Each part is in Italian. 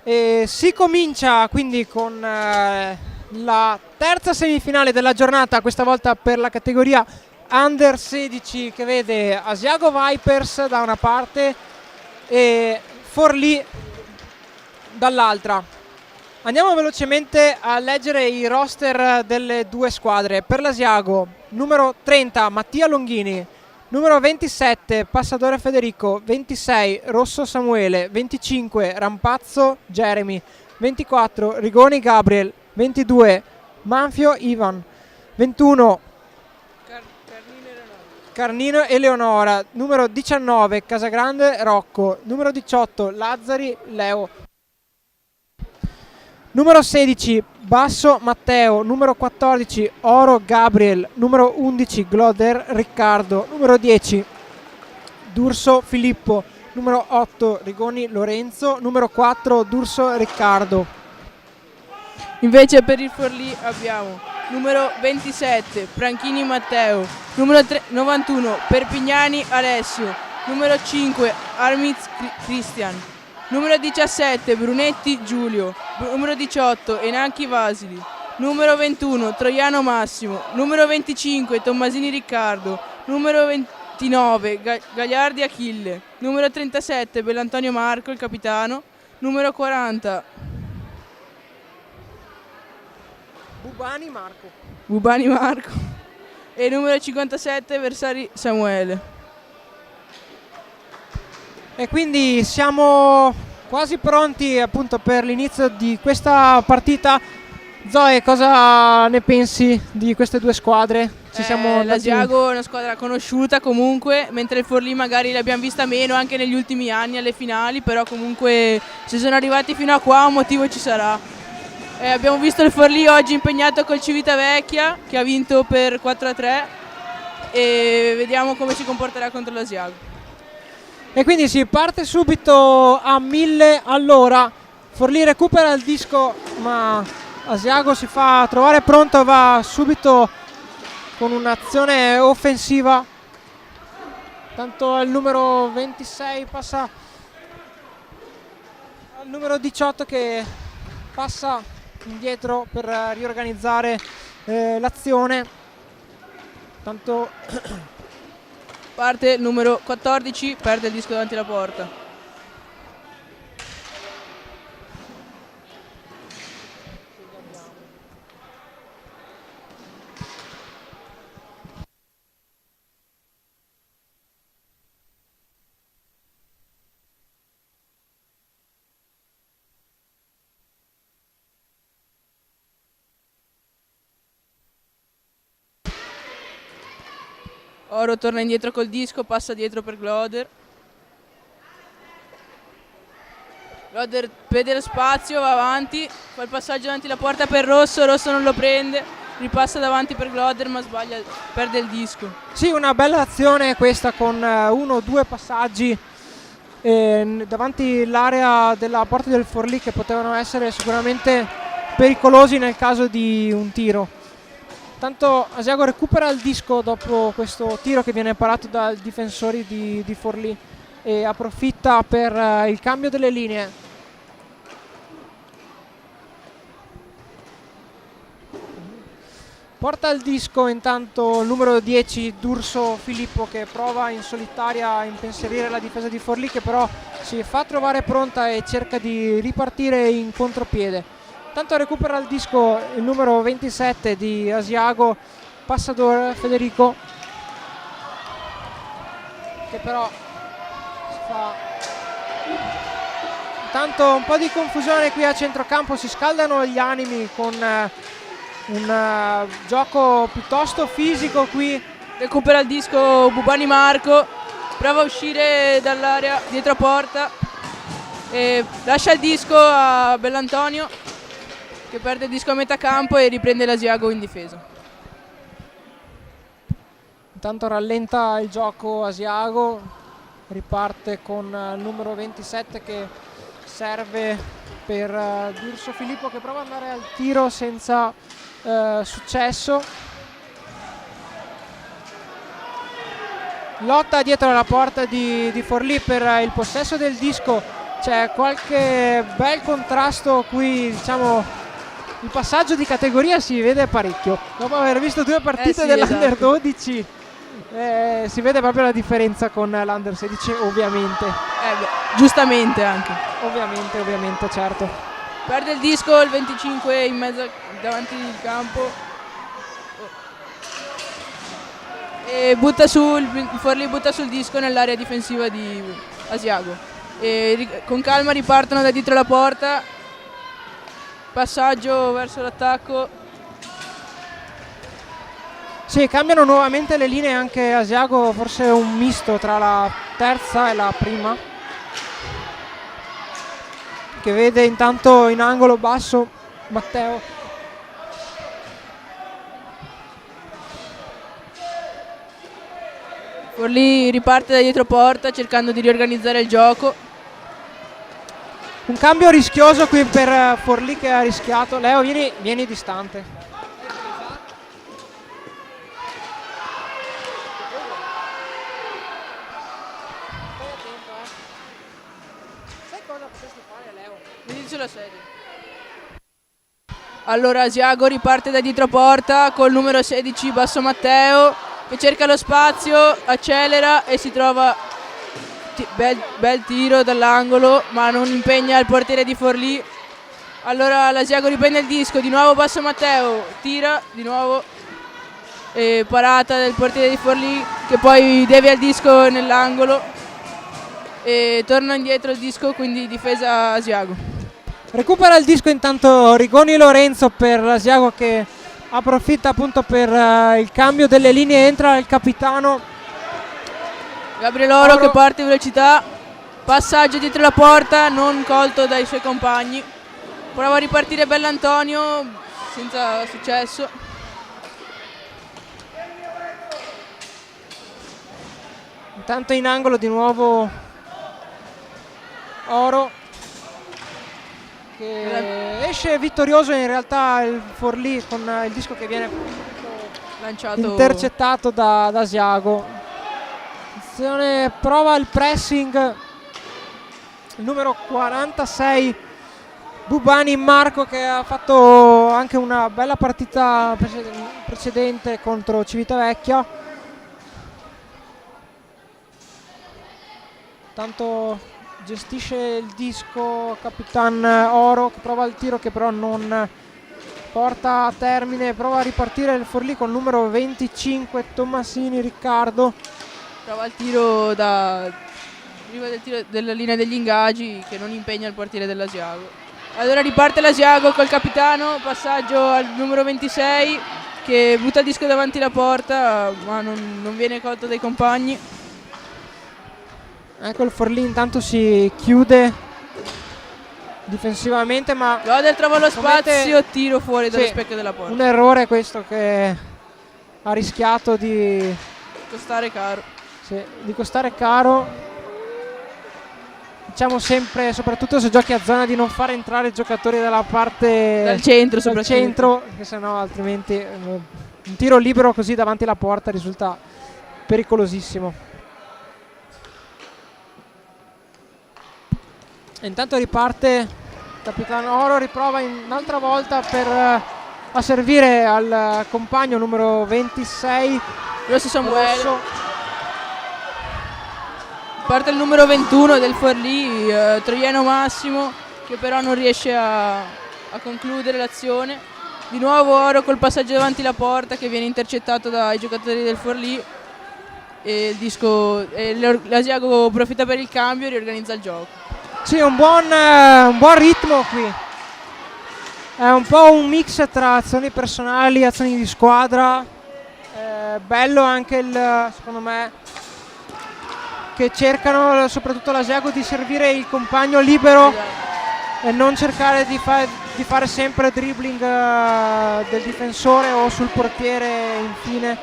E si comincia quindi con la terza semifinale della giornata, questa volta per la categoria Under 16, che vede Asiago Vipers da una parte e Forlì dall'altra. Andiamo velocemente a leggere i roster delle due squadre. Per l'Asiago, numero 30 Mattia Longhini, numero 27 Passadore Federico, 26 Rosso Samuele, 25 Rampazzo Jeremy, 24 Rigoni Gabriel, 22 Manfio Ivan, 21 Carnino Eleonora, numero 19 Casagrande Rocco, numero 18 Lazzari Leo, numero 16 Basso Matteo, numero 14 Oro Gabriel, numero 11 Gloder Riccardo, numero 10 D'Urso Filippo, numero 8 Rigoni Lorenzo, numero 4 D'Urso Riccardo. Invece per il Forlì abbiamo numero 27 Franchini Matteo, numero 91 Perpignani Alessio, numero 5 Armitz Cristian, numero 17 Brunetti Giulio, numero 18 Enanchi Vasili, numero 21 Troiano Massimo, numero 25 Tommasini Riccardo, numero 29 Gagliardi Achille, numero 37 Bellantonio Marco il capitano, numero 40 Bubani Marco e numero 57 Versari Samuele. E quindi siamo quasi pronti appunto per l'inizio di questa partita. Zoe, cosa ne pensi di queste due squadre? L'Asiago è una squadra conosciuta comunque, mentre il Forlì magari l'abbiamo vista meno anche negli ultimi anni alle finali, però comunque se sono arrivati fino a qua un motivo ci sarà. Abbiamo visto il Forlì oggi impegnato col Civitavecchia che ha vinto per 4-3 e vediamo come si comporterà contro l'Asiago. E quindi si parte subito a 1000 all'ora. Forlì recupera il disco, ma Asiago si fa trovare pronto, va subito con un'azione offensiva. Tanto il numero 26 passa al numero 18 che passa indietro per riorganizzare l'azione. Tanto parte il numero 14, perde il disco davanti alla porta. Oro torna indietro col disco, passa dietro per Gloder. Gloder vede lo spazio, va avanti, fa il passaggio davanti alla porta per Rosso, Rosso non lo prende, ripassa davanti per Gloder ma sbaglia, perde il disco. Sì, una bella azione questa con 1 o 2 passaggi davanti l'area della porta del Forlì che potevano essere sicuramente pericolosi nel caso di un tiro. Tanto Asiago recupera il disco dopo questo tiro che viene parato dai difensori di Forlì e approfitta per il cambio delle linee. Porta il disco intanto il numero 10 D'Urso Filippo che prova in solitaria a impensierire la difesa di Forlì, che però si fa trovare pronta e cerca di ripartire in contropiede. Tanto recupera il disco il numero 27 di Asiago, Passador Federico, che però si fa tanto un po' di confusione qui a centrocampo, si scaldano gli animi con un gioco piuttosto fisico qui. Recupera il disco Bubani Marco, prova a uscire dall'area dietro porta e lascia il disco a Bellantonio che perde il disco a metà campo e riprende l'Asiago in difesa. Intanto rallenta il gioco Asiago, riparte con il numero 27 che serve per D'Urso Filippo che prova ad andare al tiro senza successo. Lotta dietro alla porta di Forlì per il possesso del disco c'è qualche bel contrasto qui, diciamo, il passaggio di categoria si vede parecchio. Dopo aver visto 2 partite sì, dell'Under esatto. 12 si vede proprio la differenza con l'Under 16, ovviamente. Giustamente anche. Ovviamente, certo. Perde il disco il 25 in mezzo davanti al campo. E Forlì butta sul disco nell'area difensiva di Asiago. Con calma ripartono da dietro la porta. Passaggio verso l'attacco. Sì, cambiano nuovamente le linee anche Asiago, forse un misto tra la terza e la prima, che vede intanto in angolo basso Matteo. Forlì riparte da dietro porta cercando di riorganizzare il gioco. Un cambio rischioso qui per Forlì, che ha rischiato. Leo, vieni distante. Sulla sedia. Allora Asiago riparte da dietro porta col numero 16 Basso Matteo, che cerca lo spazio, accelera e si trova bel tiro dall'angolo, ma non impegna il portiere di Forlì. Allora l'Asiago riprende il disco, di nuovo Basso Matteo, tira di nuovo, e parata del portiere di Forlì, che poi devia il disco nell'angolo e torna indietro il disco, quindi difesa Asiago. Recupera il disco intanto Rigoni Lorenzo per l'Asiago, che approfitta appunto per il cambio delle linee. Entra il capitano Gabriele Oro che parte in velocità, passaggio dietro la porta, non colto dai suoi compagni. Prova a ripartire Bellantonio senza successo. Intanto in angolo di nuovo Oro, che esce vittorioso. In realtà il Forlì con il disco che viene lanciato, intercettato da Asiago. Prova il pressing il numero 46 Bubani Marco, che ha fatto anche una bella partita precedente contro Civitavecchia. Tanto gestisce il disco Capitan Oro, che prova il tiro che però non porta a termine. Prova a ripartire il Forlì con il numero 25 Tommasini Riccardo. Prova il tiro prima del tiro della linea degli ingaggi, che non impegna il portiere dell'Asiago. Allora riparte l'Asiago col capitano, passaggio al numero 26 che butta il disco davanti la porta, ma non viene colto dai compagni. Ecco il Forlì intanto si chiude difensivamente, ma Goder trova lo spazio, tiro fuori dallo specchio della porta. Un errore questo che ha rischiato di costare caro. Sì, di costare caro. Diciamo sempre, soprattutto se giochi a zona, di non fare entrare giocatori dalla parte dal centro, dal centro, che sennò altrimenti un tiro libero così davanti alla porta risulta pericolosissimo. E intanto riparte Capitano Oro, riprova un'altra volta a servire al compagno numero 26 Rosso Samuele. Parte il numero 21 del Forlì, Troiano Massimo, che però non riesce a concludere l'azione. Di nuovo Oro col passaggio davanti la porta, che viene intercettato dai giocatori del Forlì, e l'Asiago approfitta per il cambio e riorganizza il gioco. Sì, un buon ritmo qui. È un po' un mix tra azioni personali e azioni di squadra. Bello anche secondo me, che cercano soprattutto l'Asiago di servire il compagno libero e non cercare di fare sempre dribbling del difensore o sul portiere infine.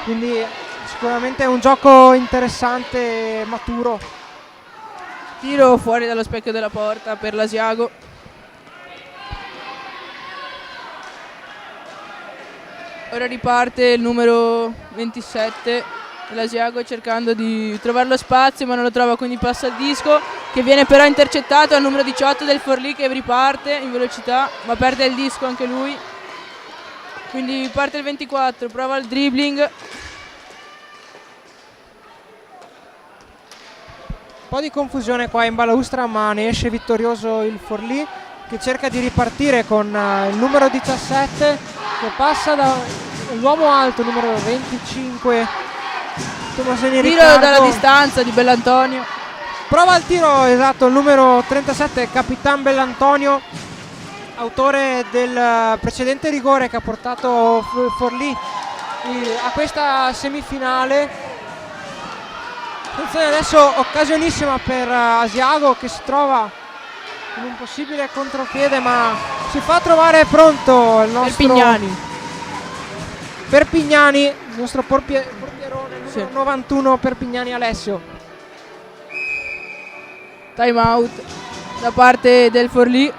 Quindi sicuramente è un gioco interessante e maturo. Tiro fuori dallo specchio della porta per l'Asiago. Ora riparte il numero 27 l'Asiago cercando di trovare lo spazio, ma non lo trova, quindi passa il disco. che viene però intercettato al numero 18 del Forlì, che riparte in velocità ma perde il disco anche lui, quindi parte il 24, prova il dribbling. Un po' di confusione qua in balaustra, ma ne esce vittorioso il Forlì, che cerca di ripartire con il numero 17 che passa dall'uomo alto, numero 25 Tommasini Tiro Riccardo. dalla distanza di Bellantonio. Prova il tiro, esatto, il numero 37 Capitan Bellantonio, autore del precedente rigore che ha portato Forlì a questa semifinale. Attenzione adesso, occasionissima per Asiago, che si trova in un possibile contropiede, ma si fa trovare pronto il nostro Perpignani, il nostro portierone, numero 91 Perpignani Alessio. Time out da parte del Forlì.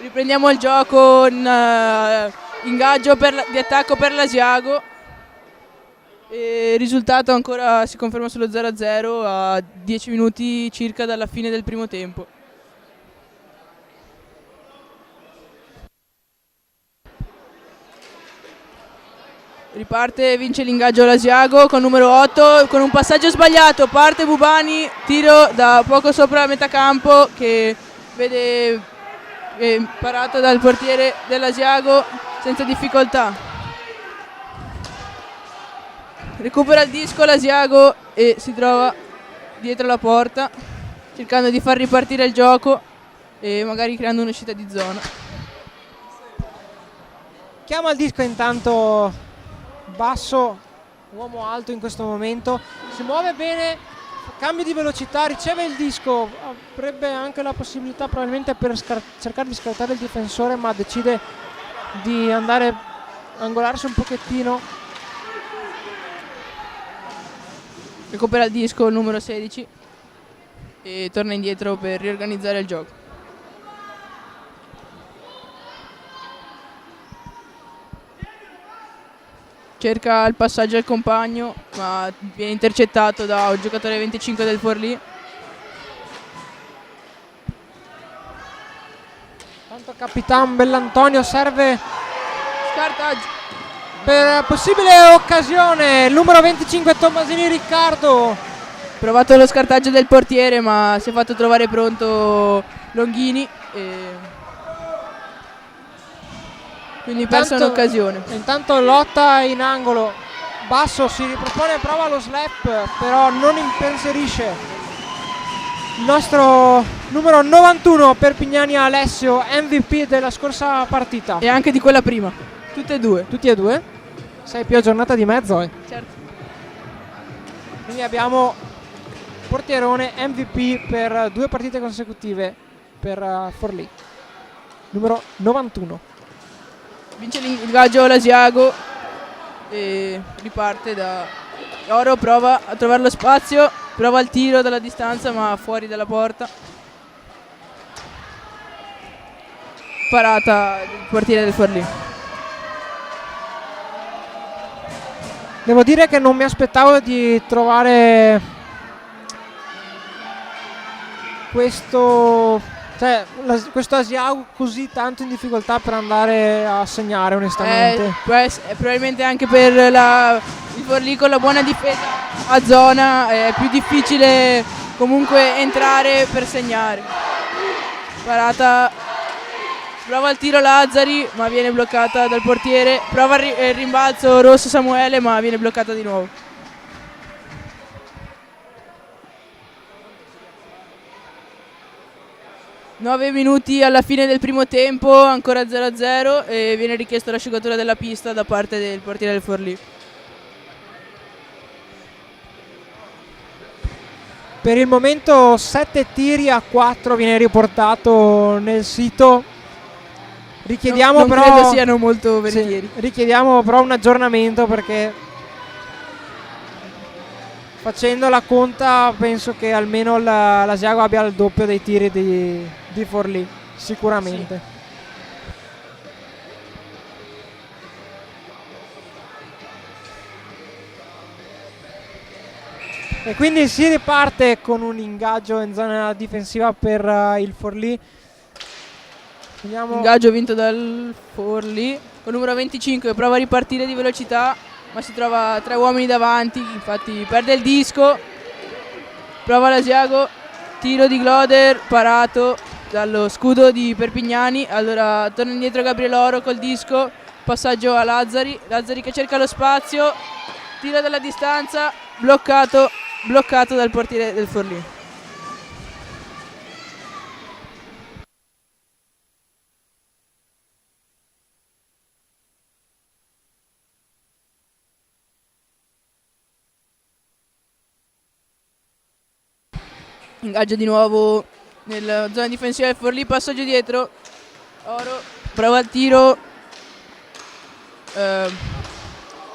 Riprendiamo il gioco in ingaggio di attacco per l'Asiago. Il risultato ancora si conferma sullo 0-0 a 10 minuti circa dalla fine del primo tempo. Riparte, vince l'ingaggio l'Asiago con numero 8, con un passaggio sbagliato, parte Bubani, tiro da poco sopra la metà campo che vede parato dal portiere dell'Asiago senza difficoltà. Recupera il disco l'Asiago e si trova dietro la porta, cercando di far ripartire il gioco e magari creando un'uscita di zona. Chiama il disco intanto Basso, uomo alto in questo momento, si muove bene, cambio di velocità, riceve il disco, avrebbe anche la possibilità probabilmente per cercare di scartare il difensore, ma decide di andare a angolarsi un pochettino. Recupera il disco il numero 16 e torna indietro per riorganizzare il gioco. Cerca il passaggio al compagno, ma viene intercettato da un giocatore 25 del Forlì. Tanto Capitan Bellantonio serve Scartaggio. per possibile occasione, il numero 25 Tommasini Riccardo. Provato lo scartaggio del portiere, ma si è fatto trovare pronto Longhini e quindi persa un'occasione. Intanto lotta in angolo, Basso si ripropone, prova lo slap, però non impensierisce il nostro numero 91 Perpignani Alessio, MVP della scorsa partita. E anche di quella prima, tutte e due. Tutti e due? Sei più aggiornata di me, Zoe. Certo. Quindi abbiamo portierone MVP per 2 partite consecutive per Forlì, numero 91. Vince l'ingaggio l'Asiago e riparte da Oro, prova a trovare lo spazio, prova il tiro dalla distanza ma fuori dalla porta. Parata del portiere del Forlì. Devo dire che non mi aspettavo di trovare questo Asiago così tanto in difficoltà per andare a segnare, onestamente. Probabilmente anche per il Forlì con la buona difesa a zona è più difficile comunque entrare per segnare. parata, prova il tiro Lazzari ma viene bloccata dal portiere, prova il rimbalzo Rosso Samuele ma viene bloccata di nuovo. Nove minuti alla fine del primo tempo, ancora 0-0 e viene richiesta l'asciugatura della pista da parte del portiere del Forlì. Per il momento 7 tiri a 4 viene riportato nel sito. Richiediamo non però credo siano molto veritieri. Sì, richiediamo però un aggiornamento, perché facendo la conta penso che almeno l'Asiago abbia il doppio dei tiri di Forlì, sicuramente. Sì. E quindi si riparte con un ingaggio in zona difensiva per il Forlì. Vediamo. Ingaggio vinto dal Forlì con numero 25, prova a ripartire di velocità ma si trova 3 uomini davanti, infatti perde il disco, prova l'Asiago, tiro di Gloder parato dallo scudo di Perpignani, allora torna indietro Gabriele Oro col disco, passaggio a Lazzari che cerca lo spazio, tiro dalla distanza, bloccato dal portiere del Forlì. Ingaggio di nuovo nella zona difensiva del Forlì, passaggio dietro, Oro, prova il tiro,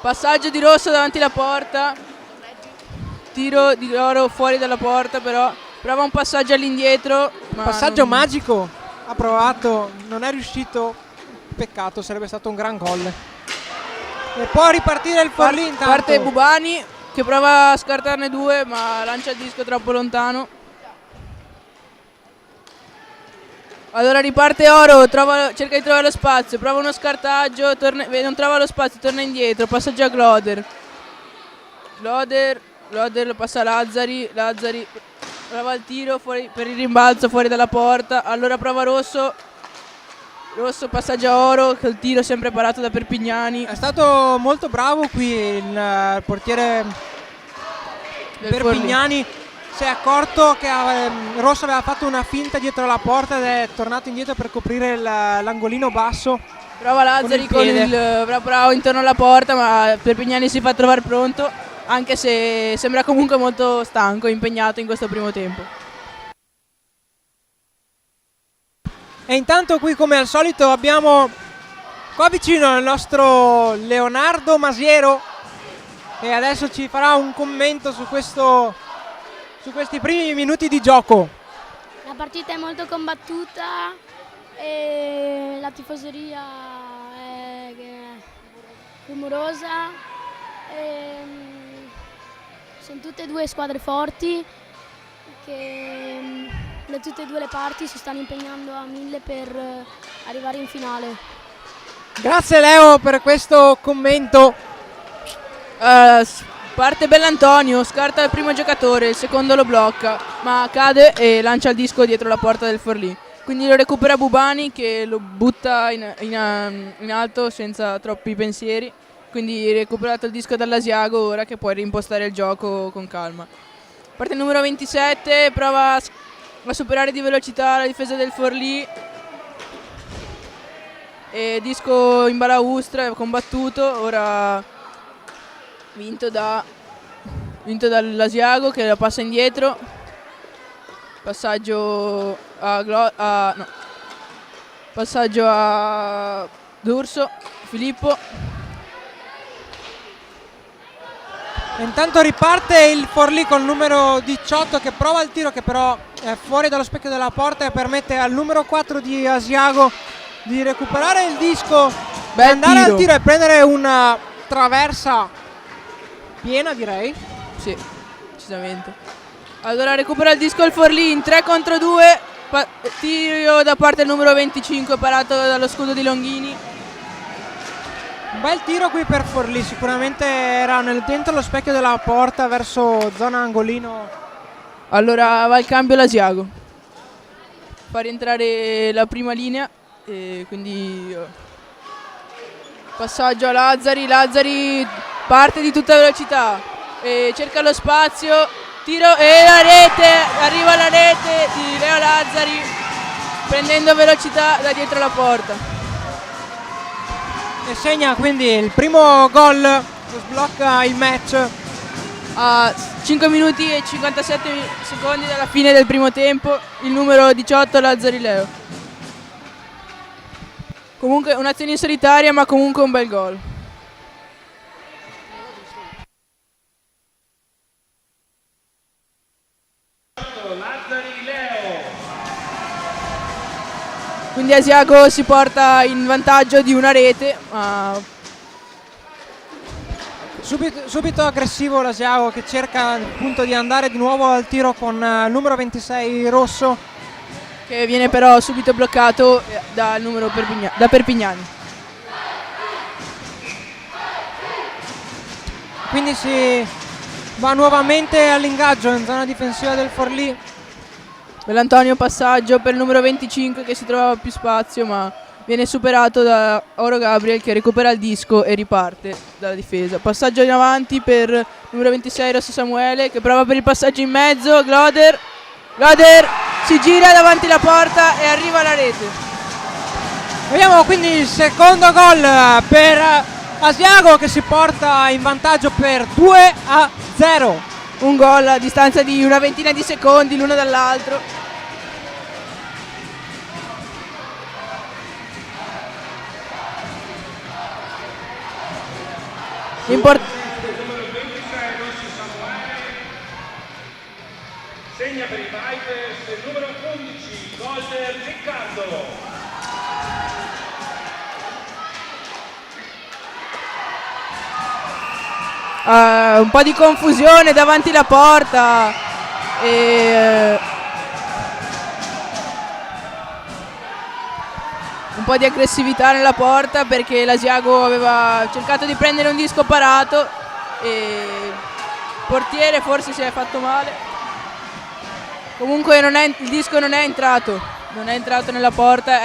passaggio di Rosso davanti alla porta, tiro di Oro fuori dalla porta, però prova un passaggio all'indietro. Passaggio magico, ha provato, non è riuscito, peccato, sarebbe stato un gran gol. E può ripartire il Forlì intanto. Parte Bubani che prova a scartarne 2 ma lancia il disco troppo lontano. Allora riparte Oro, cerca di trovare lo spazio, prova uno scartaggio, non trova lo spazio, torna indietro, passaggio a Gloder lo passa a Lazzari prova il tiro fuori, per il rimbalzo fuori dalla porta, allora prova Rosso, passaggio a Oro, col tiro sempre parato da Perpignani. È stato molto bravo qui il portiere Perpignani. Si è accorto che Rosso aveva fatto una finta dietro la porta ed è tornato indietro per coprire l'angolino basso. Prova Lazzari con il bravo intorno alla porta, ma Perpignani si fa trovare pronto, anche se sembra comunque molto stanco e impegnato in questo primo tempo. E intanto qui, come al solito, abbiamo qua vicino il nostro Leonardo Masiero, che adesso ci farà un commento su questi primi minuti di gioco. La partita è molto combattuta e la tifoseria è rumorosa. Sono tutte e due squadre forti che da tutte e due le parti si stanno impegnando a 1000 per arrivare in finale. Grazie Leo per questo commento. Parte Bellantonio, scarta il primo giocatore, il secondo lo blocca, ma cade e lancia il disco dietro la porta del Forlì. Quindi lo recupera Bubani che lo butta in alto senza troppi pensieri. Quindi recuperato il disco dall'Asiago, ora che puoi reimpostare il gioco con calma. Parte il numero 27, prova a superare di velocità la difesa del Forlì. E disco in balaustra, combattuto, ora vinto dall'Asiago che la passa indietro, passaggio a D'Urso, Filippo. Intanto riparte il Forlì con il numero 18 che prova il tiro, che però è fuori dallo specchio della porta e permette al numero 4 di Asiago di recuperare il disco, andare al tiro e prendere una traversa piena, direi. Sì, decisamente. Allora recupera il disco il Forlì in 3 contro 2, tiro da parte del numero 25 parato dallo scudo di Longhini. Un bel tiro qui per Forlì, sicuramente era dentro lo specchio della porta verso zona angolino. Allora va il cambio l'Asiago. fa rientrare la prima linea e quindi passaggio a Lazzari. Lazzari parte di tutta velocità e cerca lo spazio, tiro e la rete, arriva la rete di Leo Lazzari prendendo velocità da dietro la porta e segna quindi il primo gol che sblocca il match a 5 minuti e 57 secondi dalla fine del primo tempo, il numero 18 Lazzari Leo. Comunque un'azione in solitaria, ma comunque un bel gol. Quindi Asiago si porta in vantaggio di una rete, ma subito aggressivo l'Asiago, che cerca appunto di andare di nuovo al tiro con il numero 26 Rosso, che viene però subito bloccato dal numero da Perpignani. Quindi si va nuovamente all'ingaggio in zona difensiva del Forlì. Bell'Antonio, passaggio per il numero 25 che si trovava più spazio, ma viene superato da Oro Gabriel che recupera il disco e riparte dalla difesa. Passaggio in avanti per il numero 26 Rosso Samuele, che prova per il passaggio in mezzo. Gloder si gira davanti alla porta e arriva alla rete. Vediamo quindi il secondo gol per Asiago, che si porta in vantaggio per 2-0. Un gol a distanza di una ventina di secondi l'uno dall'altro. Segna per i Vipers il numero 11, Golder Riccardo. Un po' di confusione davanti alla porta e un po' di aggressività nella porta, perché l'Asiago aveva cercato di prendere un disco parato e il portiere forse si è fatto male. Comunque il disco non è entrato nella porta,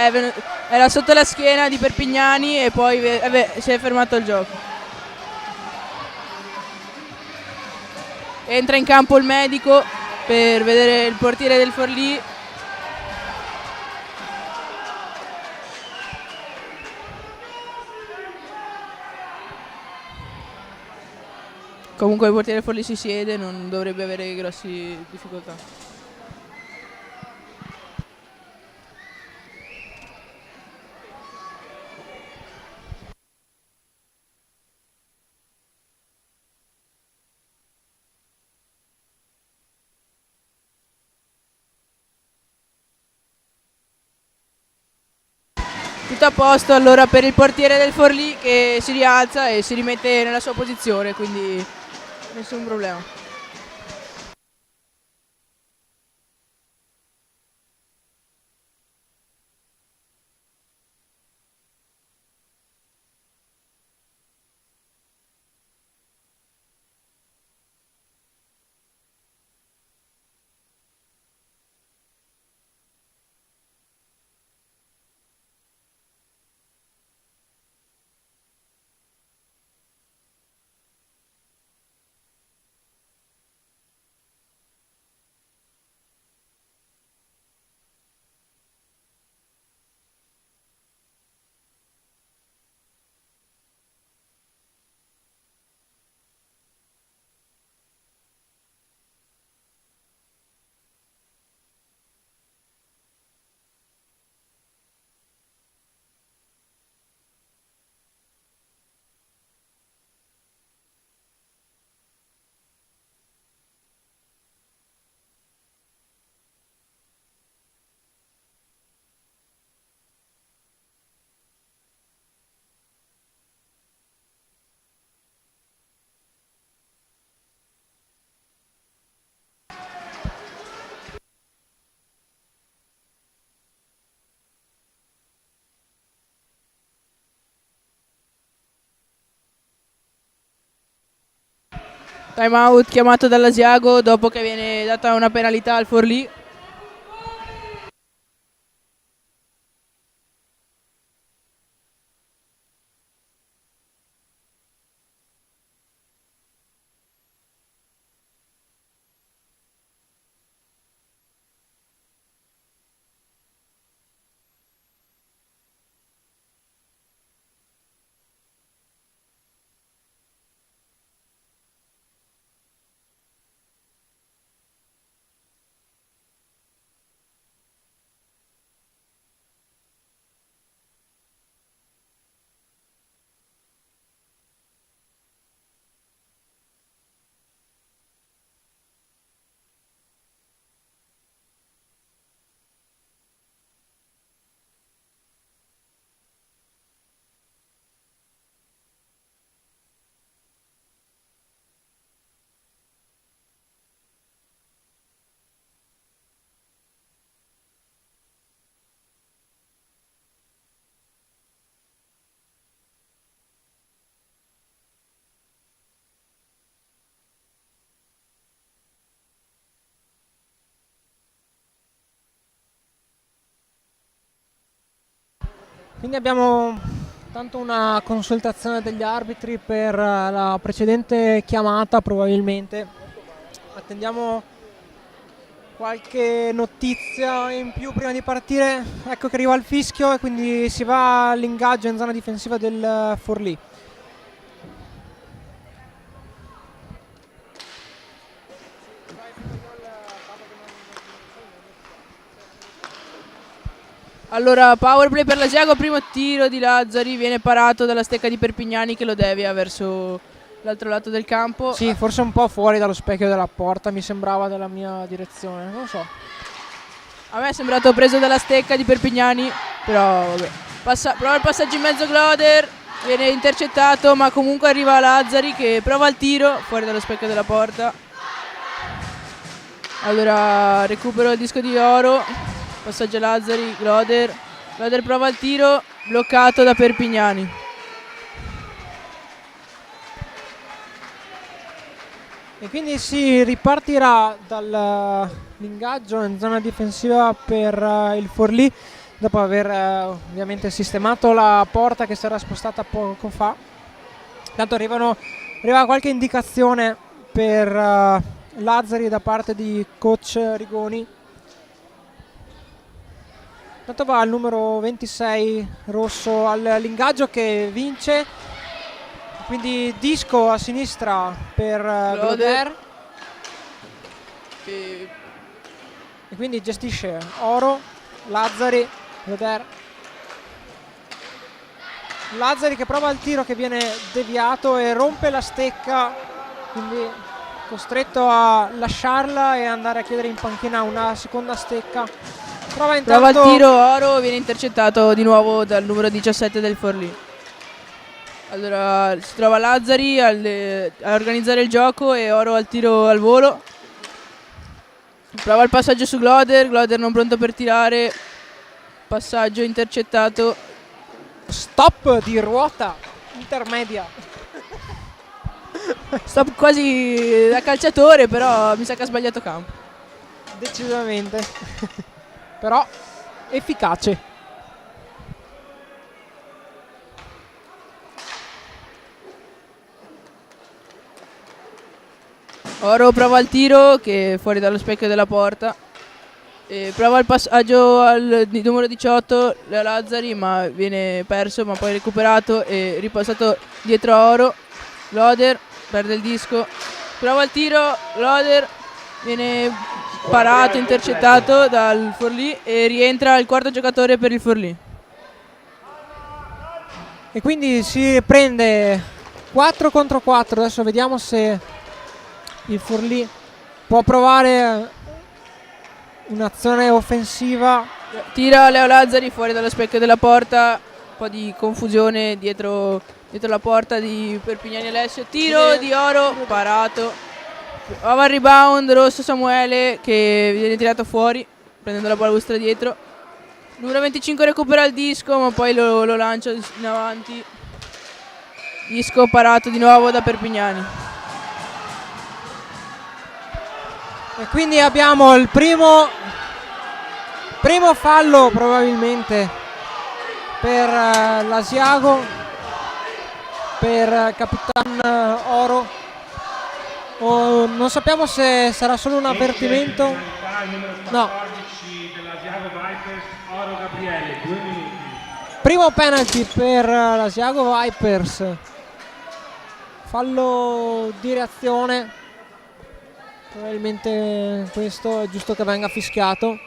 era sotto la schiena di Perpignani e poi si è fermato il gioco. Entra in campo il medico per vedere il portiere del Forlì. Comunque il portiere del Forlì si siede, non dovrebbe avere grosse difficoltà. Tutto a posto allora per il portiere del Forlì, che si rialza e si rimette nella sua posizione, quindi nessun problema. Time out chiamato dall'Asiago dopo che viene data una penalità al Forlì. Quindi abbiamo tanto una consultazione degli arbitri per la precedente chiamata, probabilmente. Attendiamo qualche notizia in più prima di partire. Ecco che arriva il fischio e quindi si va all'ingaggio in zona difensiva del Forlì. Allora, power play per l'Asiago, primo tiro di Lazzari, viene parato dalla stecca di Perpignani che lo devia verso l'altro lato del campo. Sì, forse un po' fuori dallo specchio della porta, mi sembrava dalla mia direzione, non lo so. A me è sembrato preso dalla stecca di Perpignani, però vabbè. Prova il passaggio in mezzo Gloder, viene intercettato, ma comunque arriva Lazzari che prova il tiro fuori dallo specchio della porta. Allora, recupero il disco di Oro. Passaggio Lazzari, Gloder prova il tiro, bloccato da Perpignani. E quindi si ripartirà dall'ingaggio in zona difensiva per il Forlì, dopo aver ovviamente sistemato la porta che si era spostata poco fa. Intanto arriva qualche indicazione per Lazzari da parte di coach Rigoni. Intanto va il numero 26 rosso all'ingaggio che vince, quindi disco a sinistra per Gloder e quindi gestisce Oro, Lazzari, Gloder. Lazzari che prova il tiro che viene deviato e rompe la stecca, quindi costretto a lasciarla e andare a chiedere in panchina una seconda stecca. Prova il tiro Oro, viene intercettato di nuovo dal numero 17 del Forlì. Allora si trova Lazzari a organizzare il gioco e Oro al tiro al volo. Prova il passaggio su Gloder non pronto per tirare. Passaggio intercettato. Stop di ruota intermedia. Stop quasi da calciatore, però mi sa che ha sbagliato campo. Decisamente. Però efficace. Oro prova il tiro che è fuori dallo specchio della porta. E prova il passaggio al numero 18 Lazzari, ma viene perso, ma poi recuperato e ripassato dietro a Oro. Gloder perde il disco. Prova il tiro, Gloder viene parato, intercettato dal Forlì e rientra il quarto giocatore per il Forlì. E quindi si prende 4 contro 4. Adesso vediamo se il Forlì può provare un'azione offensiva. Tira Leo Lazzari fuori dallo specchio della porta, un po' di confusione dietro la porta di Perpignani Alessio. Tiro di Oro, parato. Prova il rebound Rosso Samuele che viene tirato fuori prendendo la balestra dietro. Numero 25 recupera il disco, ma poi lo lancia in avanti. Disco parato di nuovo da Perpignani. E quindi abbiamo il primo fallo probabilmente per l'Asiago, per Capitan Oro. Non sappiamo se sarà solo un avvertimento. No. Primo penalty per l'Asiago Vipers. Fallo di reazione. Probabilmente questo è giusto che venga fischiato.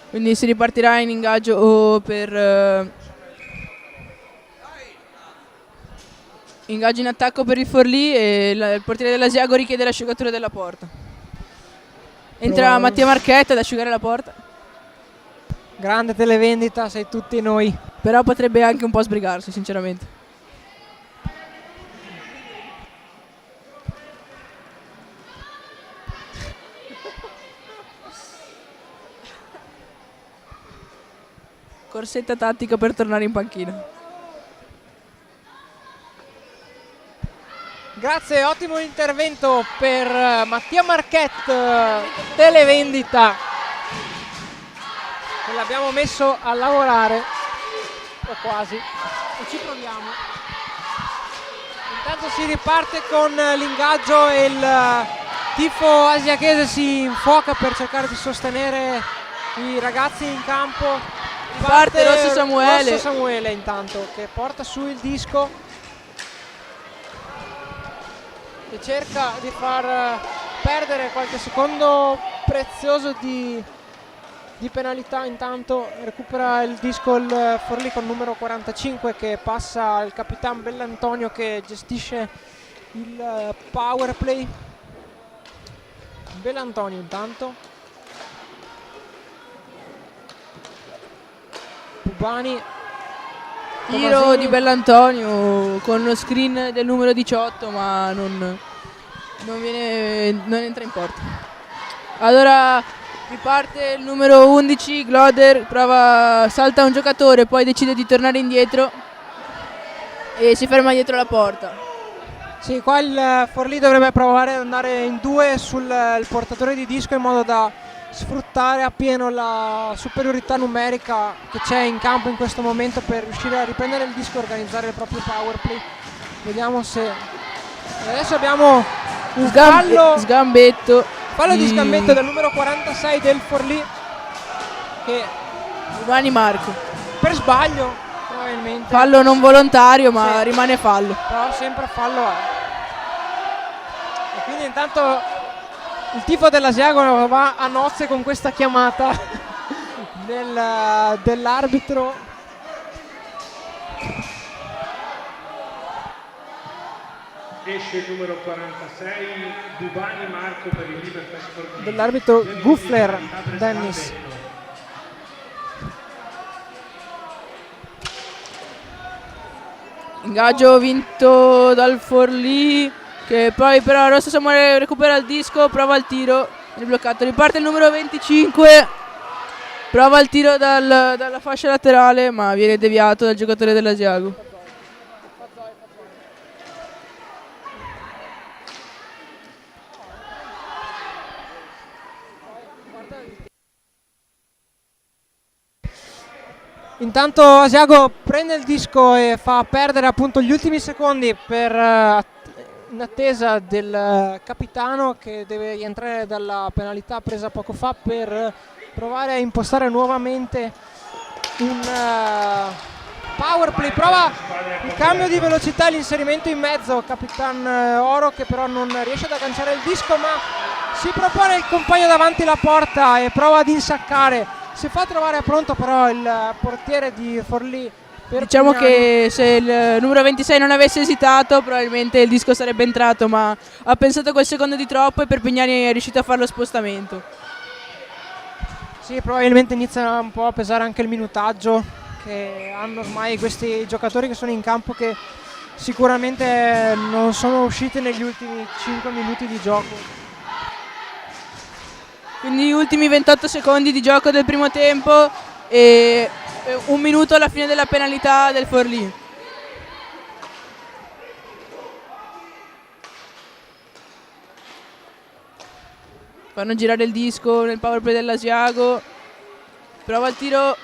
Quindi si ripartirà in ingaggio per ingaggio in attacco per il Forlì e il portiere dell'Asiago richiede l'asciugatura della porta. Entra Mattia Marchetta ad asciugare la porta. Grande televendita, sei tutti noi. Però potrebbe anche un po' sbrigarsi, sinceramente. Corsetta tattica per tornare in panchina. Grazie, ottimo intervento per Mattia Marchetta, televendita. e l'abbiamo messo a lavorare, o quasi, e ci proviamo. Intanto si riparte con l'ingaggio e il tifo asiachese si infuoca per cercare di sostenere i ragazzi in campo. Parte Rosso Samuele. Rosso Samuele intanto che porta su il disco e cerca di far perdere qualche secondo prezioso di penalità. Intanto recupera il disco il Forlì con numero 45 che passa al capitano Bellantonio che gestisce il power play. Bellantonio intanto, Pubani, Tiro Tomasini. di Bellantonio con lo screen del numero 18, ma non entra in porta. Allora riparte il numero 11, Gloder, salta un giocatore, poi decide di tornare indietro e si ferma dietro la porta. Sì, qua il Forlì dovrebbe provare ad andare in due sul il portatore di disco in modo da sfruttare appieno la superiorità numerica che c'è in campo in questo momento per riuscire a riprendere il disco e organizzare il proprio power play. Vediamo se... Adesso abbiamo un fallo di sgambetto del numero 46 del Forlì che Giovanni Marco. per sbaglio probabilmente. Fallo non volontario, ma Sì. rimane fallo. Però sempre fallo è. E quindi intanto il tifo dell'Asiago va a nozze con questa chiamata dell'arbitro. Esce il numero 46, Dubani Marco per il Libertas Forlì. Dell'arbitro Guffler Dennis. Ingaggio vinto dal Forlì, che poi però Rosso Samuele recupera il disco, prova il tiro, è bloccato. Riparte il numero 25, prova il tiro dalla fascia laterale, ma viene deviato dal giocatore dell'Asiago. Intanto Asiago prende il disco e fa perdere appunto gli ultimi secondi in attesa del capitano che deve rientrare dalla penalità presa poco fa per provare a impostare nuovamente un power play. Prova il cambio di velocità e l'inserimento in mezzo Capitan Oro che però non riesce ad agganciare il disco, ma si propone il compagno davanti la porta e prova ad insaccare. Si fa trovare a pronto però il portiere di Forlì. Diciamo che se il numero 26 non avesse esitato probabilmente il disco sarebbe entrato, ma ha pensato quel secondo di troppo e Perpignani è riuscito a fare lo spostamento. Sì, probabilmente inizia un po' a pesare anche il minutaggio che hanno ormai questi giocatori che sono in campo, che sicuramente non sono usciti negli ultimi 5 minuti di gioco. Quindi ultimi 28 secondi di gioco del primo tempo e un minuto alla fine della penalità del Forlì. Fanno girare il disco nel power play dell'Asiago. Prova il tiro,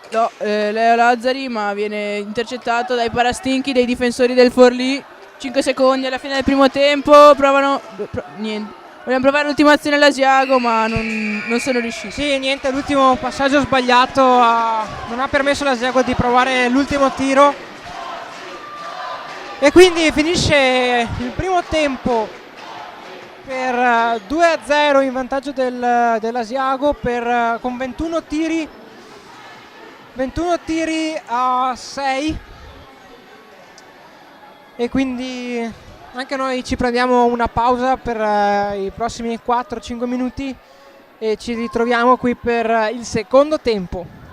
no, Leo Lazzari, ma viene intercettato dai parastinchi dei difensori del Forlì. 5 secondi alla fine del primo tempo, niente. Vogliamo provare l'ultima azione all'Asiago, ma non sono riusciti. Sì, niente, l'ultimo passaggio sbagliato non ha permesso all'Asiago di provare l'ultimo tiro. E quindi finisce il primo tempo per 2-0 in vantaggio dell'Asiago con 21 tiri a 6. E quindi anche noi ci prendiamo una pausa per i prossimi 4-5 minuti e ci ritroviamo qui per il secondo tempo.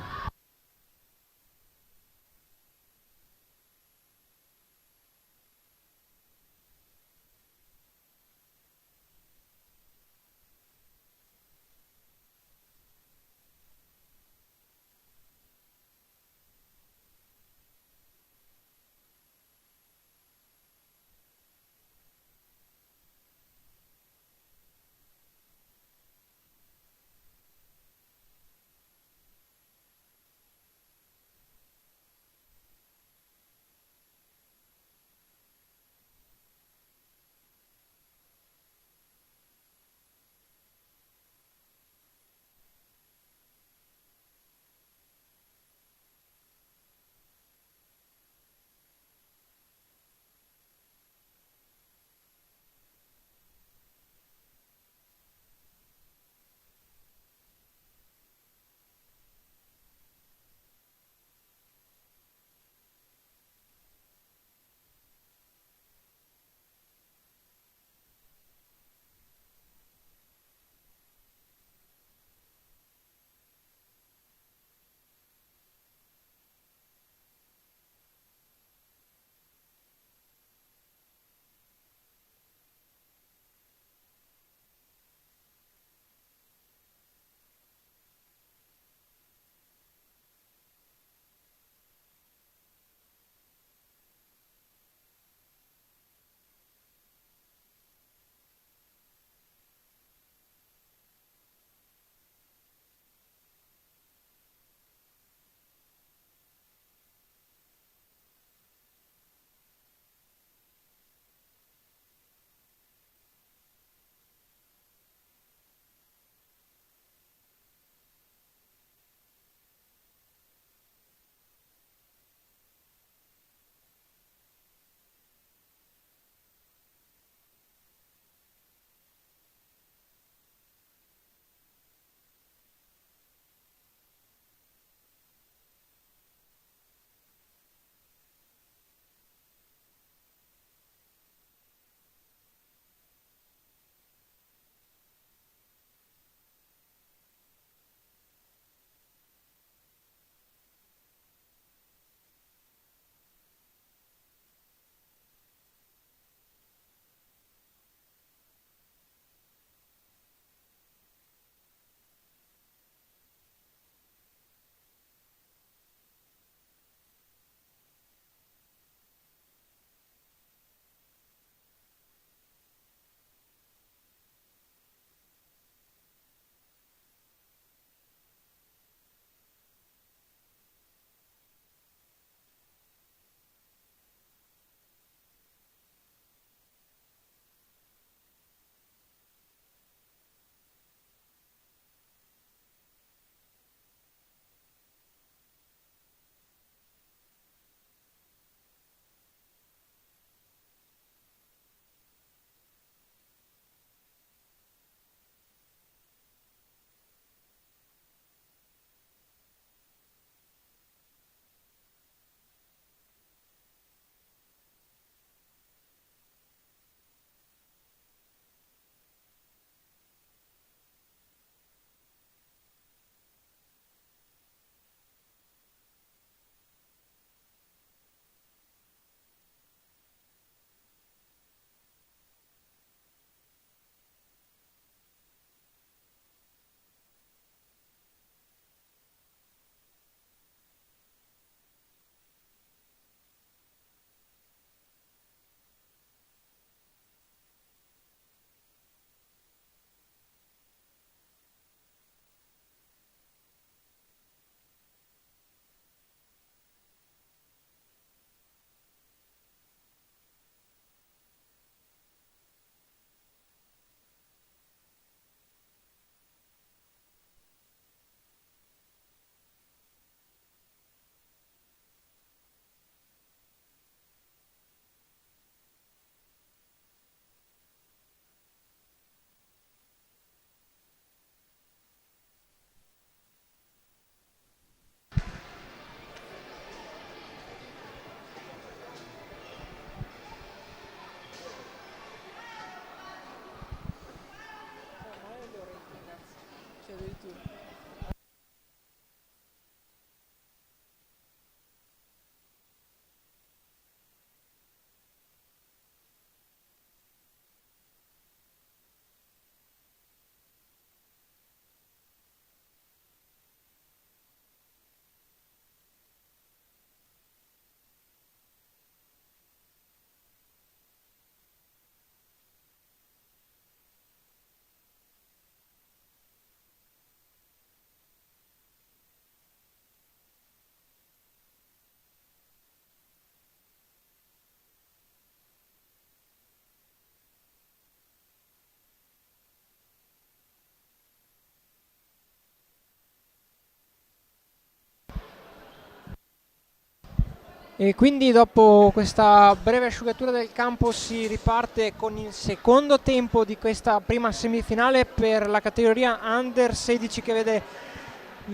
E quindi dopo questa breve asciugatura del campo si riparte con il secondo tempo di questa prima semifinale per la categoria Under 16, che vede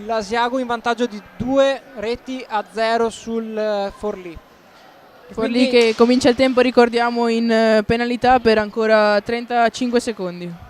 l'Asiago in vantaggio di 2-0 sul Forlì. Forlì che comincia il tempo, ricordiamo, in penalità per ancora 35 secondi.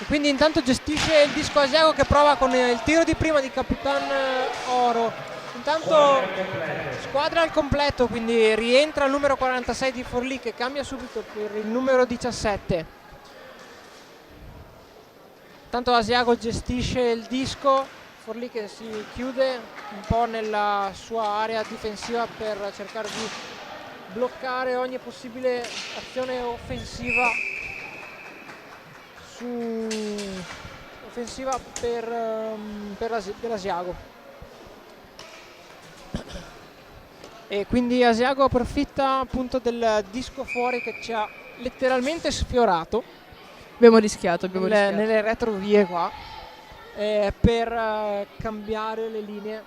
Quindi intanto gestisce il disco Asiago, che prova con il tiro di prima di Capitan Oro. Intanto squadra al completo, quindi rientra il numero 46 di Forlì, che cambia subito per il numero 17. Intanto Asiago gestisce il disco, Forlì che si chiude un po' nella sua area difensiva per cercare di bloccare ogni possibile azione offensiva per l'Asiago. E quindi Asiago approfitta appunto del disco fuori che ci ha letteralmente sfiorato. Abbiamo rischiato. Nelle retrovie qua, per cambiare le linee.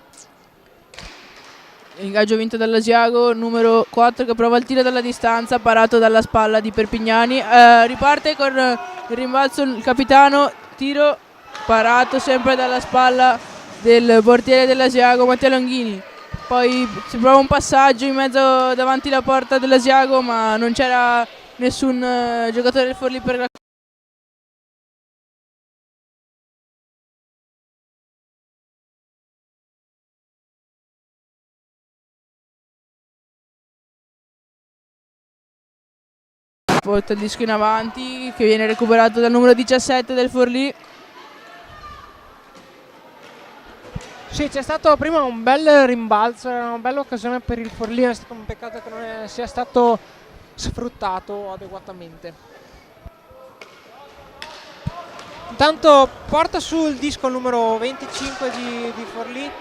Ingaggio vinto dall'Asiago, numero 4 che prova il tiro dalla distanza, parato dalla spalla di Perpignani. Riparte con il rimbalzo il capitano, tiro parato sempre dalla spalla del portiere dell'Asiago, Matteo Longhini. Poi si prova un passaggio in mezzo davanti alla porta dell'Asiago, ma non c'era nessun giocatore del Forlì per la porta il disco in avanti, che viene recuperato dal numero 17 del Forlì. Sì, c'è stato prima un bel rimbalzo, era una bella occasione per il Forlì, è stato un peccato che non sia stato sfruttato adeguatamente. Intanto porta sul disco il numero 25 di Forlì,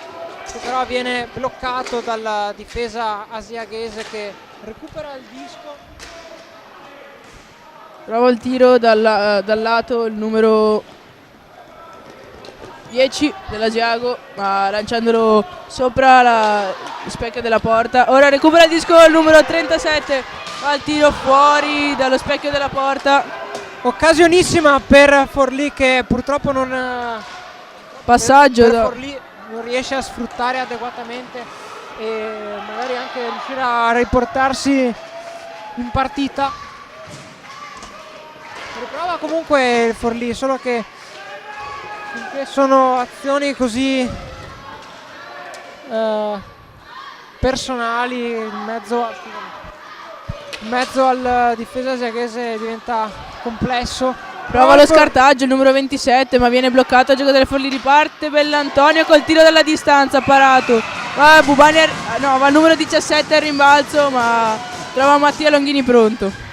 che però viene bloccato dalla difesa asiaghese, che recupera il disco. Prova il tiro dal lato il numero 10 dell'Asiago, ma lanciandolo sopra lo specchio della porta. Ora recupera il disco il numero 37, fa il tiro fuori dallo specchio della porta. Occasionissima per Forlì, che purtroppo non Forlì non riesce a sfruttare adeguatamente e magari anche riuscire a riportarsi in partita. Riprova comunque il Forlì, solo che finché sono azioni così personali in mezzo al difesa asiaghese diventa complesso. Prova lo scartaggio il numero 27, ma viene bloccato il giocatore del Forlì. Riparte Bellantonio col tiro dalla distanza, parato. Va il numero 17 al rimbalzo, ma trova Mattia Longhini pronto.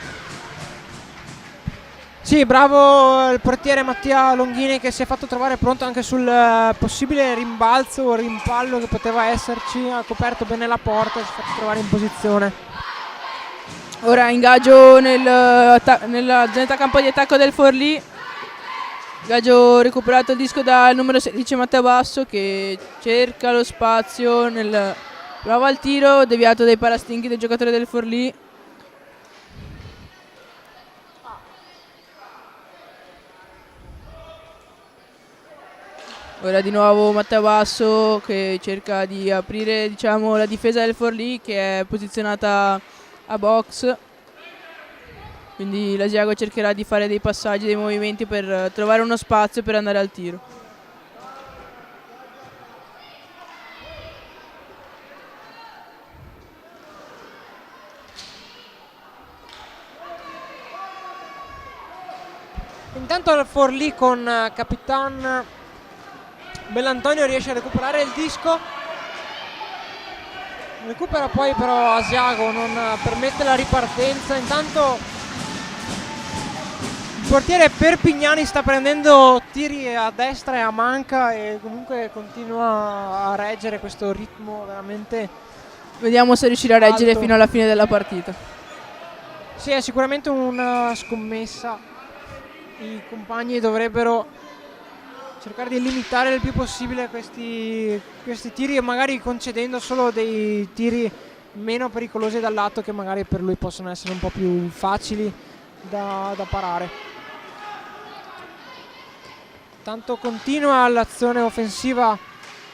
Sì, bravo il portiere Mattia Longhini, che si è fatto trovare pronto anche sul possibile rimbalzo o rimpallo che poteva esserci. Ha coperto bene la porta e si è fatto trovare in posizione. Ora ingaggio nella zona campo di attacco del Forlì. Ingaggio recuperato il disco dal numero 16 Matteo Basso, che cerca lo spazio, prova il tiro deviato dai parastinchi del giocatore del Forlì. Ora di nuovo Matteo Basso, che cerca di aprire, diciamo, la difesa del Forlì, che è posizionata a box. Quindi l'Asiago cercherà di fare dei passaggi, dei movimenti per trovare uno spazio per andare al tiro. Intanto il Forlì con Capitan Bellantonio riesce a recuperare il disco, Recupera poi però Asiago, non permette la ripartenza. Intanto il portiere Perpignani sta prendendo tiri a destra e a manca e comunque continua a reggere questo ritmo veramente. Vediamo se riuscirà a reggere Alto. fino alla fine della partita. Sì, è sicuramente una scommessa. I compagni dovrebbero cercare di limitare il più possibile questi tiri e magari concedendo solo dei tiri meno pericolosi dal lato che magari per lui possono essere un po' più facili da parare. Tanto continua l'azione offensiva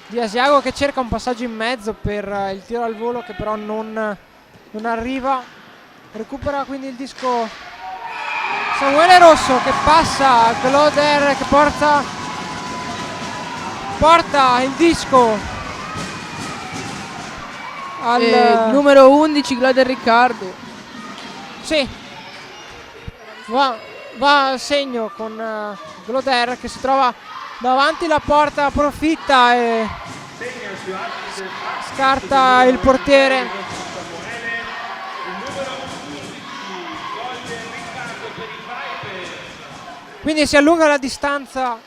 di Asiago che cerca un passaggio in mezzo per il tiro al volo che però non arriva. Recupera quindi il disco Samuele Rosso che passa, Gloder che porta il disco al Numero 11 Gloder Riccardo. sì, va al segno con Gloder che si trova davanti la porta, approfitta e scarta il portiere. Quindi si allunga la distanza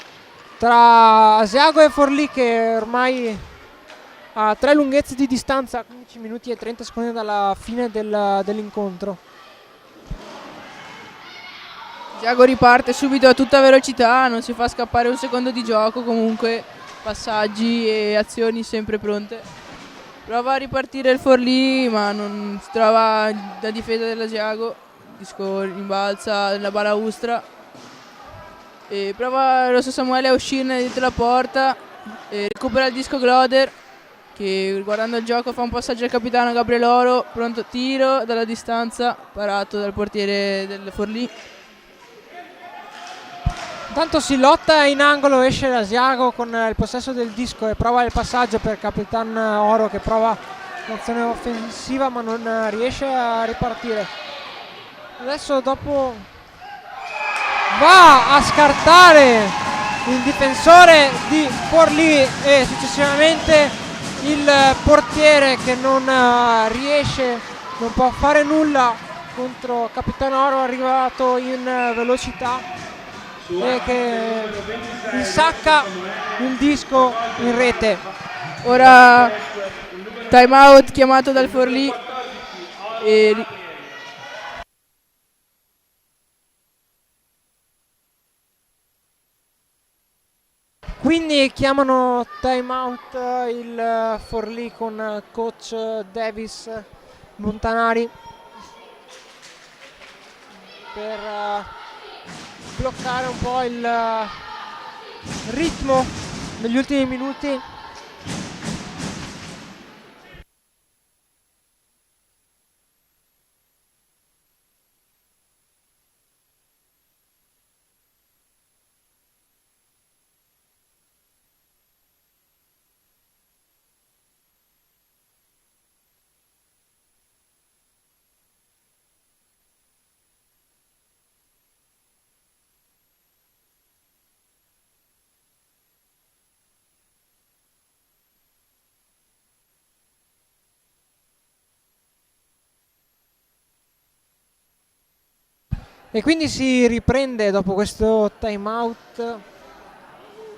tra Asiago e Forlì che ormai ha 3 lunghezze di distanza, 15 minuti e 30 secondi dalla fine dell'incontro. Asiago riparte subito a tutta velocità, non si fa scappare un secondo di gioco, comunque passaggi e azioni sempre pronte. Prova a ripartire il Forlì ma non si trova la difesa dell'Asiago, il disco rimbalza nella balaustra. E prova Rosso Samuele a uscirne dietro la porta e recupera il disco Gloder che guardando il gioco fa un passaggio al capitano Gabrieloro, pronto tiro dalla distanza, parato dal portiere del Forlì. Intanto si lotta in angolo, esce l'Asiago con il possesso del disco e prova il passaggio per Capitan Oro che prova l'azione offensiva ma non riesce a ripartire. Adesso dopo va a scartare il difensore di Forlì e successivamente il portiere che non riesce, non può fare nulla contro Capitano Oro arrivato in velocità e che insacca il disco in rete. Ora time out chiamato dal Forlì e quindi chiamano time out il Forlì con coach Davis Montanari per bloccare un po' il ritmo degli ultimi minuti. E quindi si riprende dopo questo time out.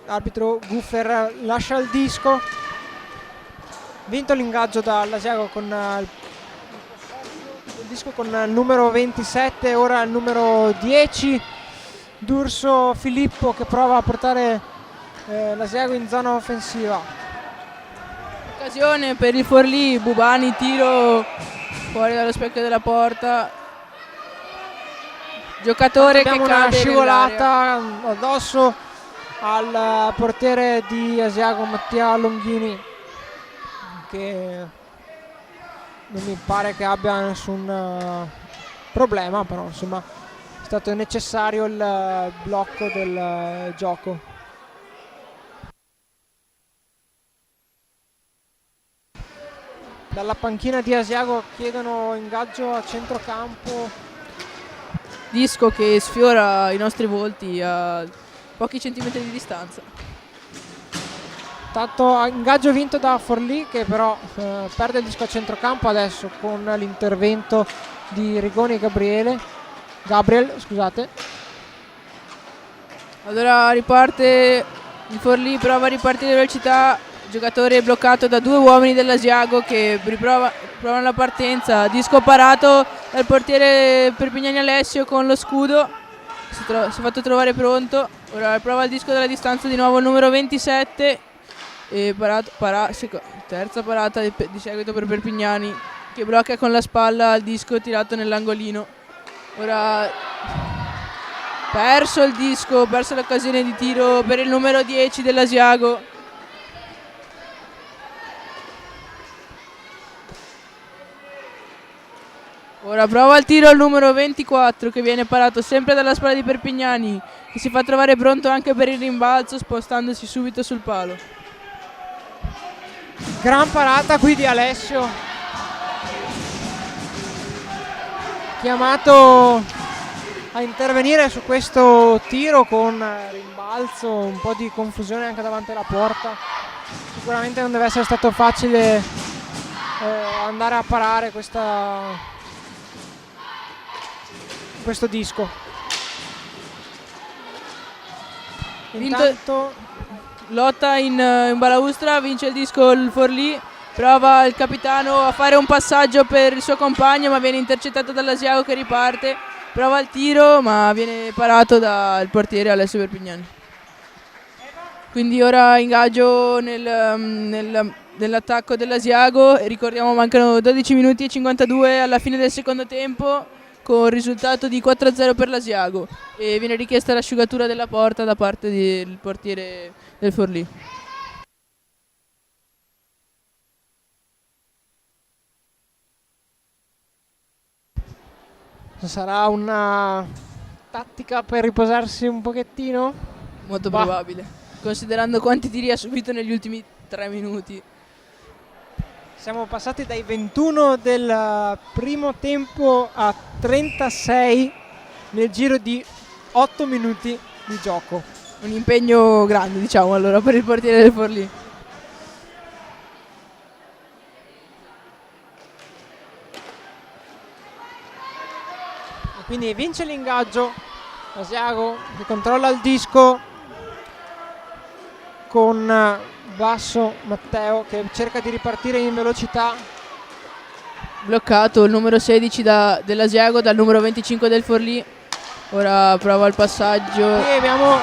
L'arbitro Guffer lascia il disco. Vinto l'ingaggio dall'Asiago con il disco con il numero 27, ora il numero 10 D'Urso Filippo che prova a portare l'Asiago in zona offensiva. occasione per il Forlì, Bubani tiro fuori dallo specchio della porta. Giocatore che abbiamo cade una scivolata nell'area. addosso al portiere di Asiago Mattia Longhini che non mi pare che abbia nessun problema, però insomma è stato necessario il blocco del gioco. Dalla panchina di Asiago chiedono ingaggio a centrocampo. Disco che sfiora i nostri volti a pochi centimetri di distanza. Stato ingaggio vinto da Forlì, che però perde il disco a centrocampo adesso con l'intervento di Rigoni e Gabriel, scusate. Allora riparte il Forlì, prova a ripartire di velocità, giocatore bloccato da due uomini dell'Asiago che provano la partenza, disco parato dal portiere Perpignani Alessio con lo scudo, si è fatto trovare pronto. Ora prova il disco dalla distanza di nuovo il numero 27 e terza parata di seguito per Perpignani, che blocca con la spalla il disco tirato nell'angolino. Ora perso il disco, perso l'occasione di tiro per il numero 10 dell'Asiago. Ora prova il tiro al numero 24, che viene parato sempre dalla spalla di Perpignani, che si fa trovare pronto anche per il rimbalzo spostandosi subito sul palo. Gran parata qui di Alessio, chiamato a intervenire su questo tiro con rimbalzo, un po' di confusione anche davanti alla porta. Sicuramente non deve essere stato facile andare a parare questo disco. Intanto lotta in balaustra, vince il disco il Forlì, prova il capitano a fare un passaggio per il suo compagno ma viene intercettato dall'Asiago che riparte, prova il tiro ma viene parato dal portiere Alessio Perpignani. Quindi ora ingaggio nell'attacco dell'Asiago e ricordiamo mancano 12 minuti e 52 alla fine del secondo tempo, con il risultato di 4-0 per l'Asiago, e viene richiesta l'asciugatura della porta da parte del portiere del Forlì. sarà una tattica per riposarsi un pochettino? Molto probabile, considerando quanti tiri ha subito negli ultimi 3 minuti. Siamo passati dai 21 del primo tempo a 36 nel giro di 8 minuti di gioco. Un impegno grande, diciamo, allora, per il portiere del Forlì. E quindi vince l'ingaggio Asiago, che controlla il disco con basso Matteo, che cerca di ripartire in velocità. Bloccato il numero 16 dell'Asiago dal numero 25 del Forlì. Ora prova il passaggio. Qui abbiamo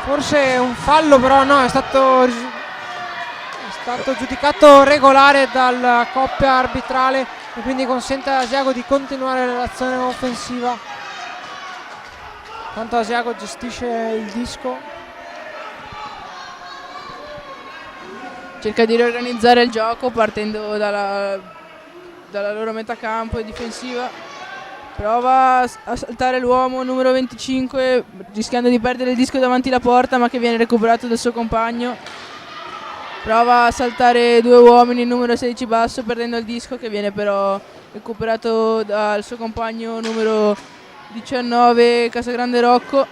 forse un fallo, però no, è stato giudicato regolare dalla coppia arbitrale e quindi consente a Asiago di continuare l'azione offensiva. Tanto Asiago gestisce il disco. Cerca di riorganizzare il gioco partendo dalla loro metà campo e difensiva. Prova a saltare l'uomo numero 25, rischiando di perdere il disco davanti alla porta, ma che viene recuperato dal suo compagno. Prova a saltare due uomini, il numero 16 basso, perdendo il disco, che viene però recuperato dal suo compagno numero 19 Casagrande Rocco.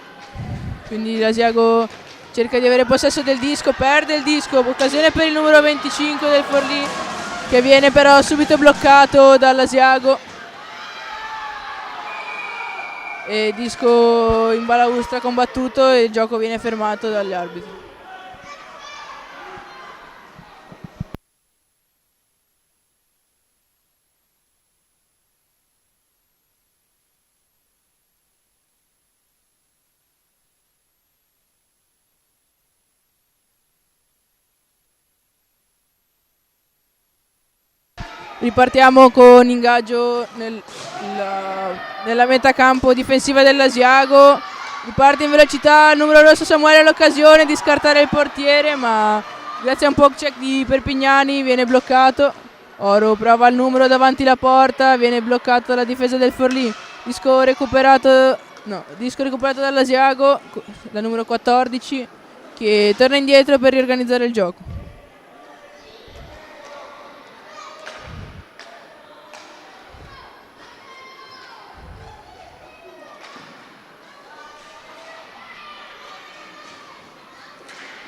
Quindi l'Asiago cerca di avere possesso del disco, perde il disco, occasione per il numero 25 del Forlì, che viene però subito bloccato dall'Asiago. E disco in balaustra combattuto e il gioco viene fermato dagli arbitri. Ripartiamo con ingaggio nella metà campo difensiva dell'Asiago. Riparte in velocità il numero rosso Samuele, all'occasione di scartare il portiere, ma grazie a un poke check di Perpignani viene bloccato. Oro prova il numero davanti alla porta, viene bloccato dalla difesa del Forlì. Disco recuperato dall'Asiago, da numero 14, che torna indietro per riorganizzare il gioco.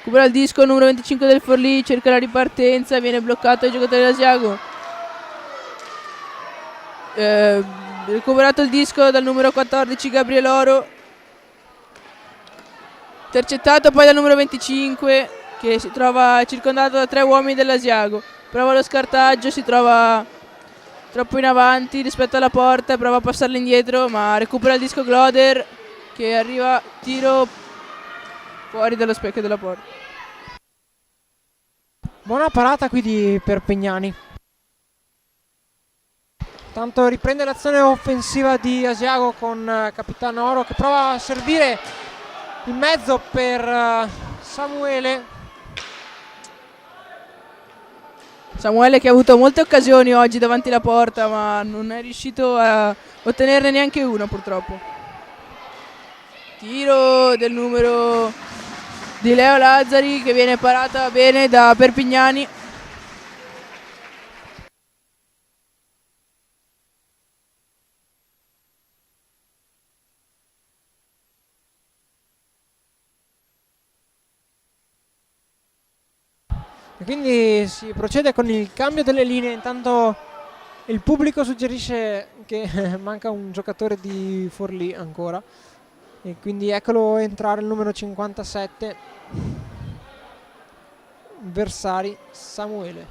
recupera il disco il numero 25 del Forlì, cerca la ripartenza, viene bloccato il giocatore dell'Asiago. Recuperato il disco dal numero 14 Gabriel Oro, intercettato poi dal numero 25 che si trova circondato da 3 uomini dell'Asiago. Prova lo scartaggio, si trova troppo in avanti rispetto alla porta, prova a passarlo indietro, ma recupera il disco Gloder che arriva, tiro fuori dallo specchio della porta. Buona parata qui di Perpignani. Tanto riprende l'azione offensiva di Asiago con Capitano Oro che prova a servire in mezzo per Samuele. Samuele che ha avuto molte occasioni oggi davanti alla porta, ma non è riuscito a ottenerne neanche una purtroppo. Tiro del numero di Leo Lazzari che viene parata bene da Perpignani. E quindi si procede con il cambio delle linee. Intanto il pubblico suggerisce che manca un giocatore di Forlì ancora, e quindi eccolo entrare il numero 57 Versari Samuele.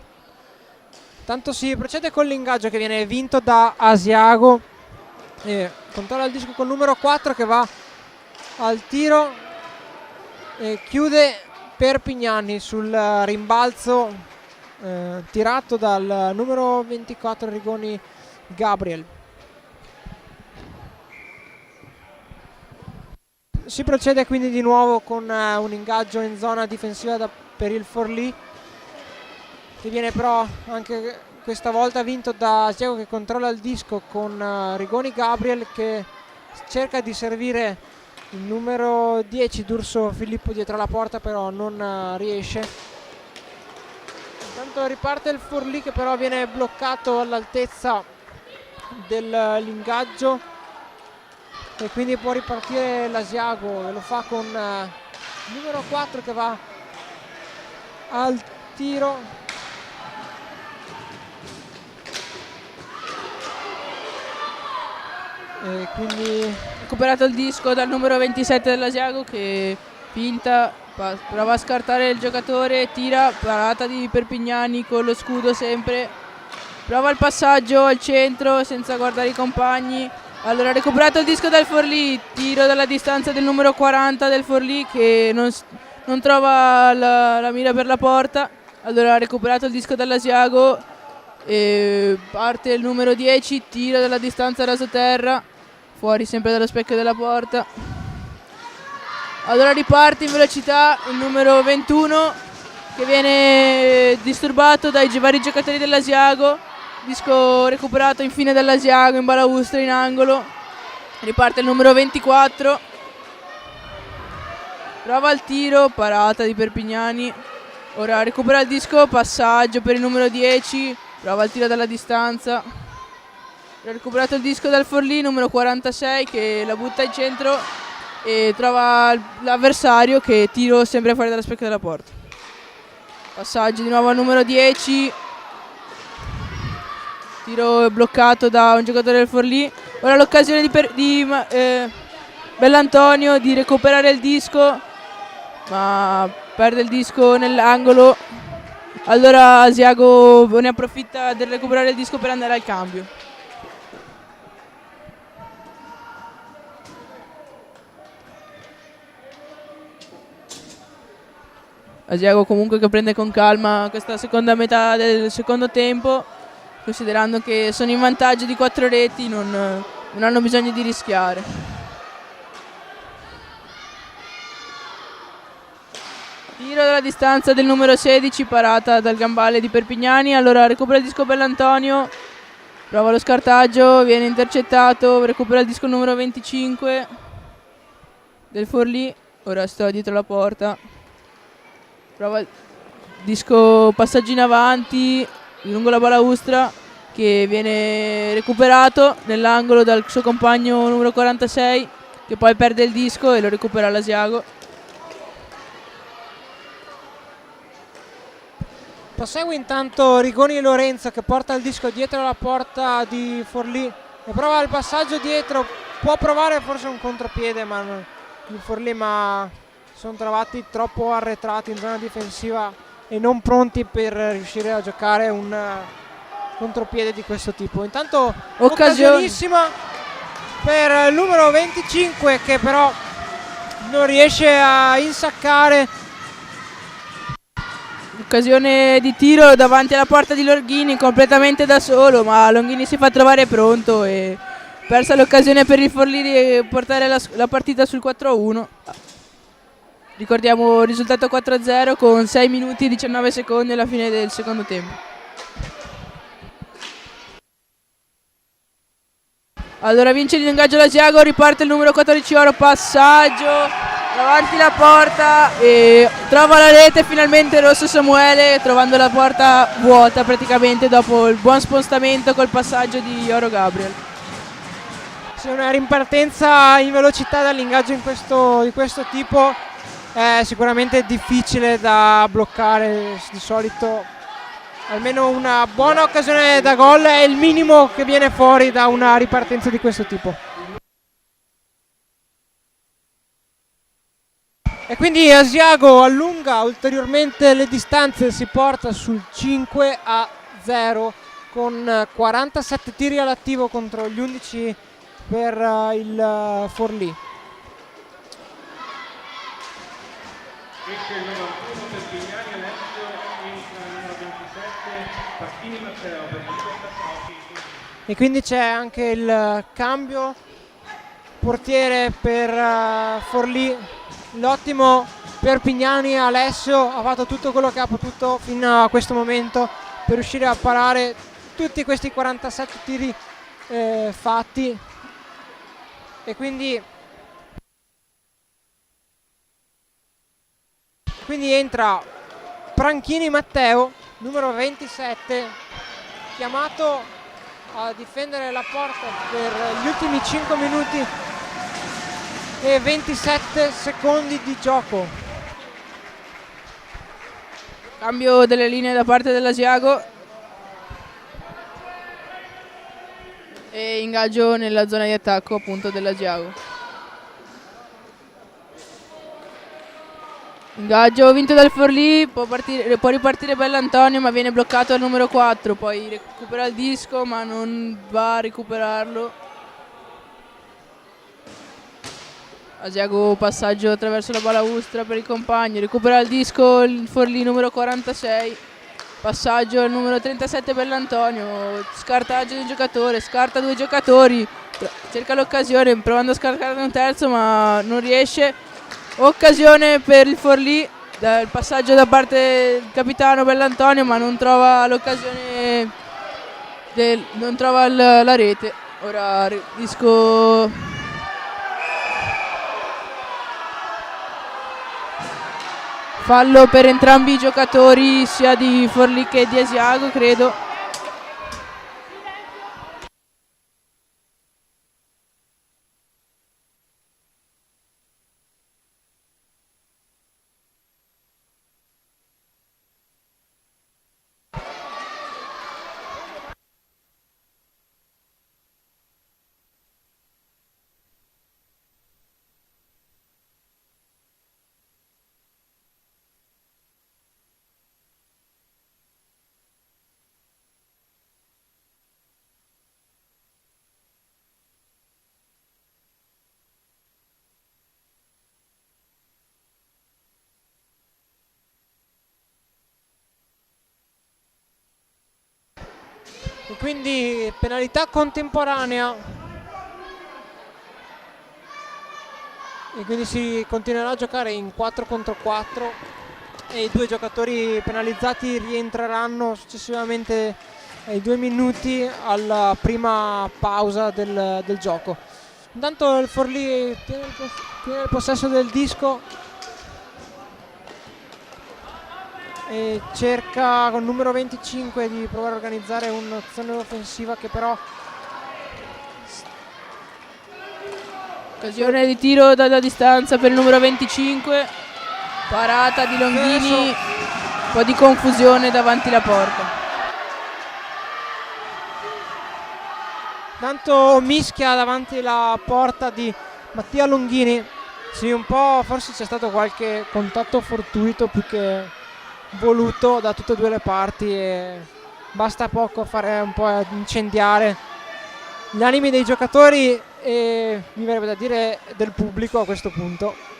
Tanto si procede con l'ingaggio che viene vinto da Asiago e controlla il disco col numero 4 che va al tiro e chiude Perpignani sul rimbalzo tirato dal numero 24 Rigoni Gabriel. Si procede quindi di nuovo con un ingaggio in zona difensiva per il Forlì, che viene però anche questa volta vinto da Asiago che controlla il disco con Rigoni Gabriel che cerca di servire il numero 10 D'Urso Filippo dietro la porta, però non riesce. Intanto riparte il Forlì che però viene bloccato all'altezza dell'ingaggio e quindi può ripartire l'Asiago e lo fa con il numero 4 che va al tiro. E quindi Recuperato il disco dal numero 27 dell'Asiago che finta, prova a scartare il giocatore, tira, parata di Perpignani con lo scudo sempre, prova il passaggio al centro senza guardare i compagni. Allora recuperato il disco dal Forlì, tiro dalla distanza del numero 40 del Forlì che non trova la mira per la porta. Allora recuperato il disco dall'Asiago e parte il numero 10, tiro dalla distanza rasoterra, fuori sempre dallo specchio della porta. Allora riparte in velocità il numero 21 che viene disturbato dai vari giocatori dell'Asiago. Disco recuperato infine dall'Asiago in balaustra in angolo. Riparte il numero 24. Prova il tiro, parata di Perpignani. Ora recupera il disco, passaggio per il numero 10. Prova il tiro dalla distanza. Ha recuperato il disco dal Forlì, numero 46 che la butta in centro e trova l'avversario che tiro sempre fuori dallo specchio della porta. Passaggio di nuovo al numero 10. Tiro bloccato da un giocatore del Forlì. Ora l'occasione di Bellantonio di recuperare il disco, ma perde il disco nell'angolo. Allora Asiago ne approfitta del recuperare il disco per andare al cambio. Asiago comunque che prende con calma questa seconda metà del secondo tempo, considerando che sono in vantaggio di 4 reti, non hanno bisogno di rischiare. Tiro dalla distanza del numero 16, parata dal gambale di Perpignani. Allora recupera il disco Bellantonio, prova lo scartaggio, viene intercettato, recupera il disco numero 25 del Forlì. Ora sta dietro la porta, prova il disco, passaggio in avanti lungo la balaustra che viene recuperato nell'angolo dal suo compagno numero 46 che poi perde il disco e lo recupera l'Asiago. Prosegue intanto Rigoni e Lorenzo che porta il disco dietro la porta di Forlì e prova il passaggio dietro, può provare forse un contropiede ma il Forlì, ma sono trovati troppo arretrati in zona difensiva e non pronti per riuscire a giocare un contropiede di questo tipo. Intanto occasionissima per il numero 25 che però non riesce a insaccare. Occasione di tiro davanti alla porta di Longini, completamente da solo, ma Longini si fa trovare pronto e persa l'occasione per il Forlì di portare la partita sul 4-1. Ricordiamo il risultato 4-0 con 6 minuti e 19 secondi alla fine del secondo tempo. Allora vince l'ingaggio l'Asiago, riparte il numero 14 Oro, passaggio davanti la porta e trova la rete finalmente Rosso Samuele, trovando la porta vuota praticamente dopo il buon spostamento col passaggio di Oro Gabriel. C'è una ripartenza in velocità dall'ingaggio di questo tipo, è sicuramente difficile da bloccare. Di solito almeno una buona occasione da gol è il minimo che viene fuori da una ripartenza di questo tipo. E quindi Asiago allunga ulteriormente le distanze, si porta sul 5-0 con 47 tiri all'attivo contro gli 11 per il Forlì. Esce il 91 per Pignani Alessio, entra il numero 27 Pacchini Matteo per il E quindi c'è anche il cambio portiere per Forlì. L'ottimo Perpignani Alessio ha fatto tutto quello che ha potuto fino a questo momento per riuscire a parare tutti questi 47 tiri fatti, e quindi entra Pranchini Matteo, numero 27, chiamato a difendere la porta per gli ultimi 5 minuti e 27 secondi di gioco. Cambio delle linee da parte dell'Asiago e ingaggio nella zona di attacco appunto dell'Asiago. Ingaggio vinto dal Forlì, può ripartire Bellantonio ma viene bloccato al numero 4, poi recupera il disco ma non va a recuperarlo. Asiago passaggio attraverso la balaustra per il compagno, recupera il disco il Forlì numero 46, passaggio al numero 37 Bellantonio, scartaggio di un giocatore, scarta 2 giocatori, cerca l'occasione provando a scartare un terzo ma non riesce. Occasione per il Forlì, il passaggio da parte del capitano Bellantonio ma non trova l'occasione, non trova la rete. Ora disco. Fallo per entrambi i giocatori, sia di Forlì che di Asiago, credo. E quindi penalità contemporanea, e quindi si continuerà a giocare in 4 contro 4 e i 2 giocatori penalizzati rientreranno successivamente ai 2 minuti alla prima pausa del gioco. Intanto il Forlì tiene il possesso del disco e cerca con il numero 25 di provare a organizzare un'azione offensiva che però occasione di tiro da distanza per il numero 25, parata di Longini po' di confusione davanti alla porta. Tanto mischia davanti alla porta di Mattia Longhini. Sì, un po', forse c'è stato qualche contatto fortuito più che voluto da tutte e due le parti, e basta poco a fare un po' ad incendiare gli animi dei giocatori e mi verrebbe da dire del pubblico a questo punto.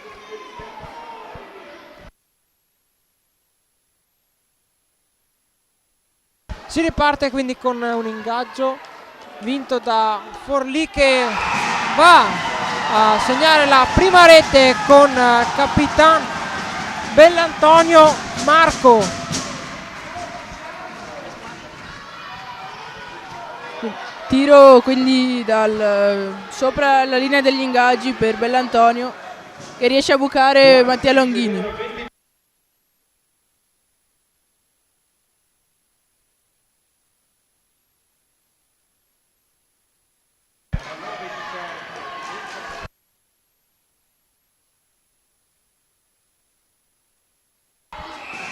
Si riparte quindi con un ingaggio vinto da Forlì, che va a segnare la prima rete con Capitan Bellantonio Marco. Tiro quindi sopra la linea degli ingaggi per Bellantonio, che riesce a bucare Mattia Longhini.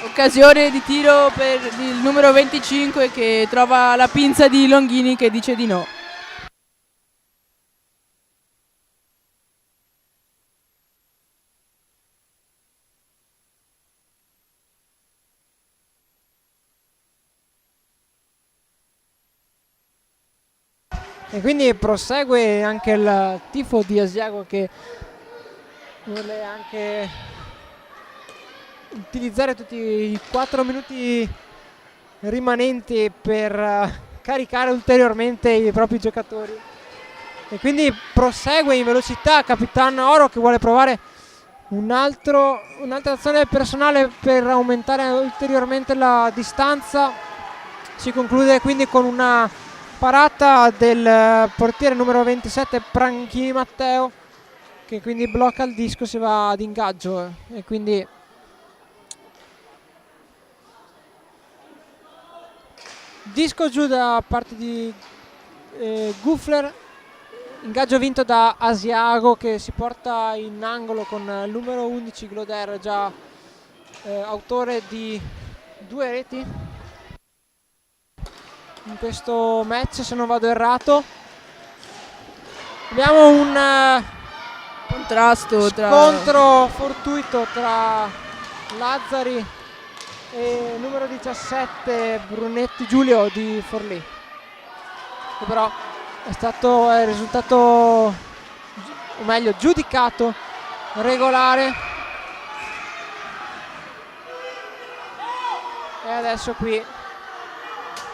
Occasione di tiro per il numero 25, che trova la pinza di Longhini, che dice di no. E quindi prosegue anche il tifo di Asiago, che vuole anche utilizzare tutti i 4 minuti rimanenti per caricare ulteriormente i propri giocatori, e quindi prosegue in velocità Capitan Oro, che vuole provare un'altra azione personale per aumentare ulteriormente la distanza. Si conclude quindi con una parata del portiere numero 27 Pranchini Matteo, che quindi blocca il disco, si va ad ingaggio, e quindi disco giù da parte di Gufler. Ingaggio vinto da Asiago, che si porta in angolo con il numero 11 Gloder, già autore di 2 reti in questo match, se non vado errato. Abbiamo un Contrasto scontro fortuito tra Lazzari e numero 17 Brunetti Giulio di Forlì, che però è risultato, o meglio giudicato, regolare. E adesso qui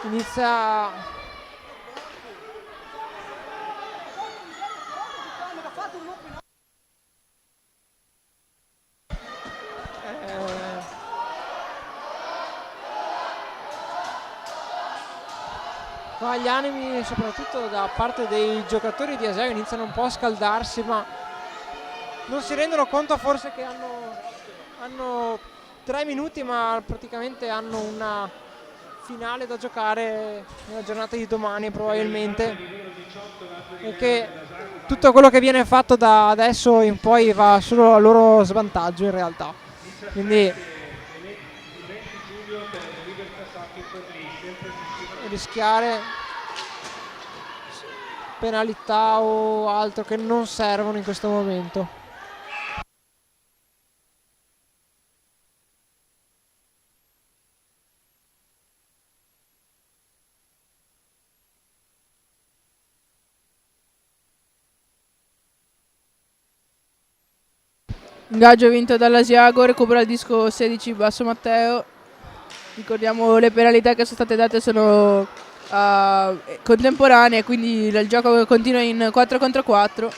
inizia qua gli animi, soprattutto da parte dei giocatori di Asiago, iniziano un po' a scaldarsi, ma non si rendono conto forse che hanno 3 minuti, ma praticamente hanno una finale da giocare nella giornata di domani probabilmente, e che tutto quello che viene fatto da adesso in poi va solo a loro svantaggio in realtà. Quindi rischiare penalità o altro che non servono in questo momento. Ingaggio vinto dall'Asiago, recupera il disco 16 Basso Matteo. Ricordiamo le penalità che sono state date sono contemporanee, quindi il gioco continua in 4 contro 4.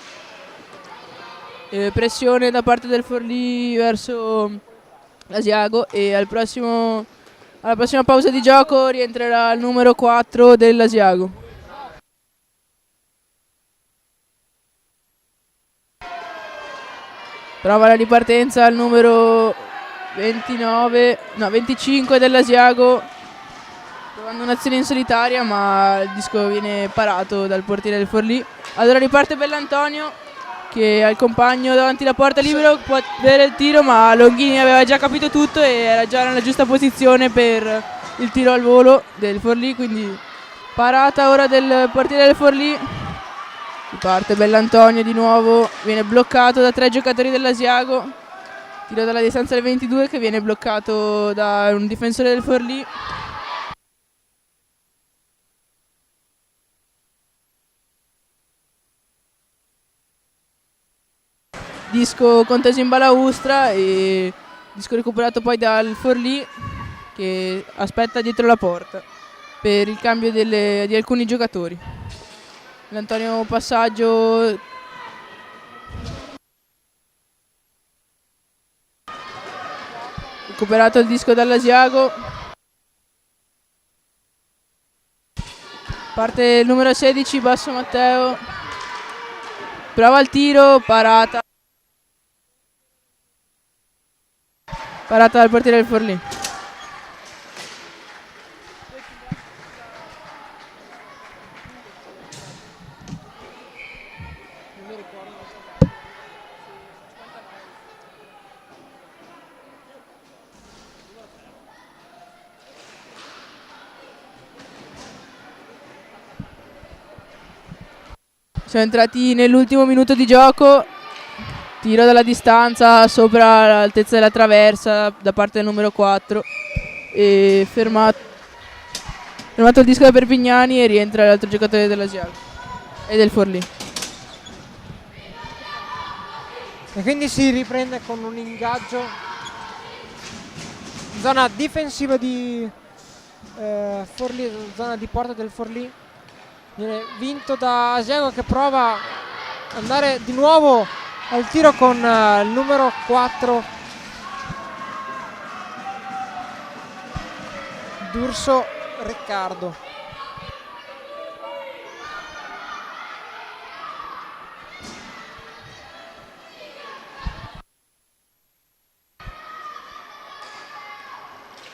Pressione da parte del Forlì verso l'Asiago, e alla prossima pausa di gioco rientrerà il numero 4 dell'Asiago. Prova la ripartenza al numero 25 dell'Asiago, provando un'azione in solitaria, ma il disco viene parato dal portiere del Forlì. Allora riparte Bellantonio, che ha il compagno davanti alla porta libero, può avere il tiro, ma Longhini aveva già capito tutto e era già nella giusta posizione per il tiro al volo del Forlì, quindi parata ora del portiere del Forlì. Parte Bellantonio di nuovo, viene bloccato da 3 giocatori dell'Asiago, tiro dalla distanza del 22 che viene bloccato da un difensore del Forlì. Disco conteso in balaustra e disco recuperato poi dal Forlì che aspetta dietro la porta per il cambio di alcuni giocatori. L'Antonio passaggio recuperato il disco dall'Asiago. Parte il numero 16 Basso Matteo, prova il tiro, parata dal portiere del Forlì. Siamo entrati nell'ultimo minuto di gioco, tiro dalla distanza sopra l'altezza della traversa da parte del numero 4 e fermato il disco da Perpignani e rientra l'altro giocatore dell'Asiago e del Forlì. E quindi si riprende con un ingaggio zona difensiva di Forlì, zona di porta del Forlì. Viene vinto da Asiago che prova ad andare di nuovo al tiro con il numero 4 D'Urso Riccardo.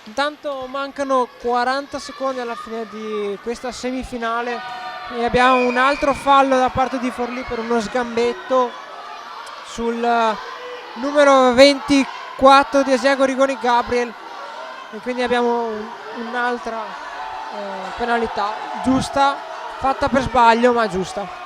Intanto mancano 40 secondi alla fine di questa semifinale e abbiamo un altro fallo da parte di Forlì per uno sgambetto sul numero 24 di Asiago Rigoni Gabriel e quindi abbiamo un'altra penalità giusta, fatta per sbaglio ma giusta.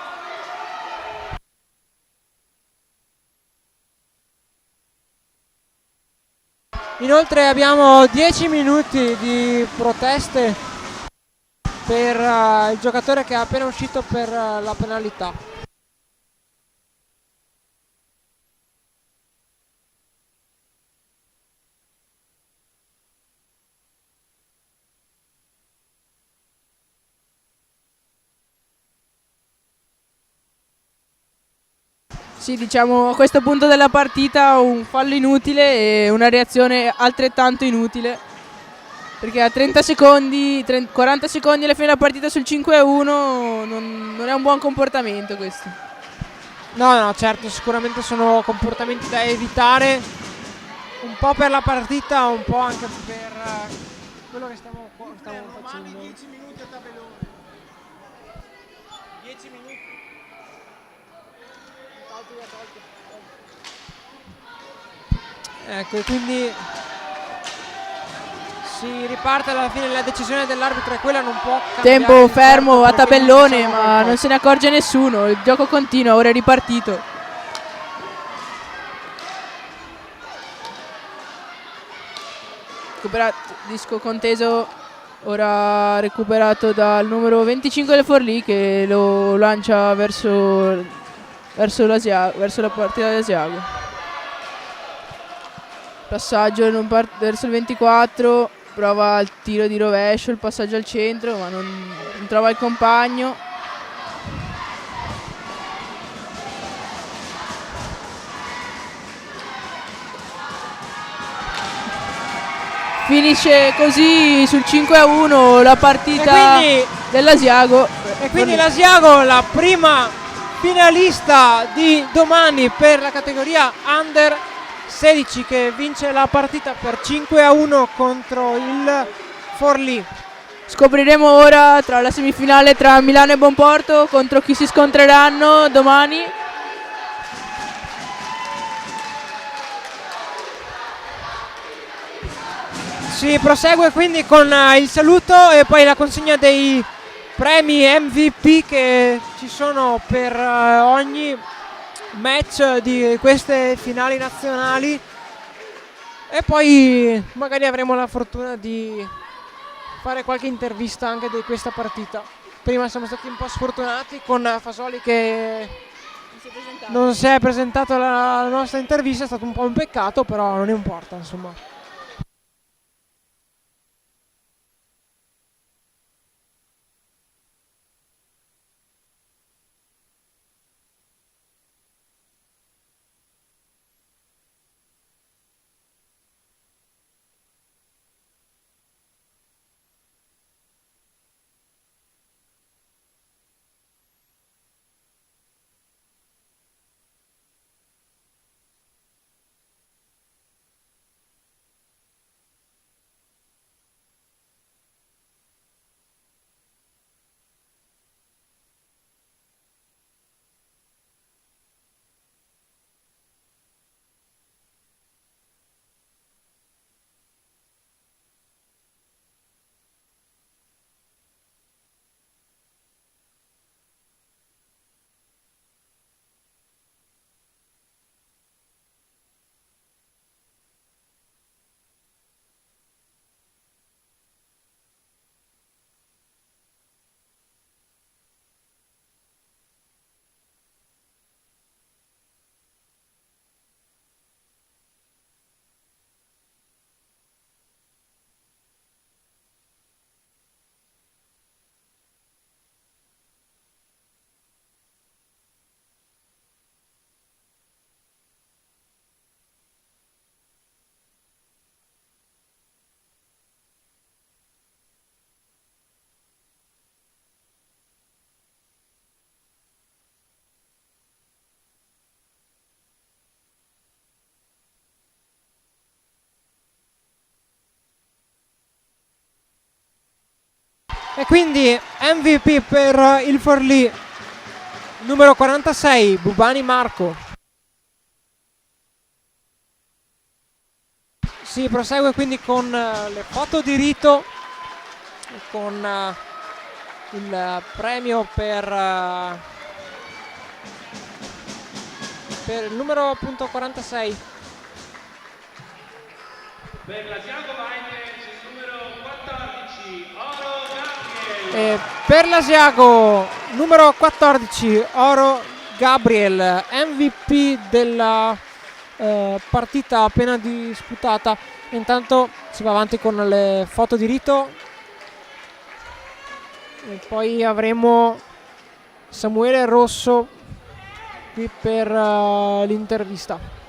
Inoltre abbiamo 10 minuti di proteste per il giocatore che è appena uscito per la penalità. Sì, diciamo a questo punto della partita un fallo inutile e una reazione altrettanto inutile, perché a 30 secondi, 40 secondi alla fine della partita sul 5-1 non è un buon comportamento questo. No, certo, sicuramente sono comportamenti da evitare, un po' per la partita, un po' anche per quello che stiamo facendo. 10 minuti a tabellone. 10 minuti. Ecco, quindi si riparte alla fine, la decisione dell'arbitro è quella, non può cambiare. Tempo fermo a perché tabellone, ma non se ne accorge nessuno, il gioco continua, ora è ripartito. Disco conteso, ora recuperato dal numero 25 del Forlì che lo lancia verso la partita dell'Asiago. Passaggio verso il 24, prova il tiro di rovescio, il passaggio al centro, ma non trova il compagno. Finisce così sul 5-1 la partita dell'Asiago. E quindi l'Asiago, la prima finalista di domani per la categoria Under 16, che vince la partita per 5-1 contro il Forlì. Scopriremo ora tra la semifinale tra Milano e Bonporto contro chi si scontreranno domani. Si prosegue quindi con il saluto e poi la consegna dei premi MVP che ci sono per ogni match di queste finali nazionali, e poi magari avremo la fortuna di fare qualche intervista anche di questa partita. Prima siamo stati un po' sfortunati con Fasoli che non si è presentato alla nostra intervista, è stato un po' un peccato, però non importa, insomma. E quindi MVP per il Forlì, numero 46, Bubani Marco. Si prosegue quindi con le foto di rito, con il premio per il numero appunto 46. Per l'Asiago Vipers il numero 14, Oro Gabriel. E per l'Asiago numero 14, Oro Gabriel, MVP della partita appena disputata. Intanto si va avanti con le foto di rito e poi avremo Samuele Rosso qui per l'intervista.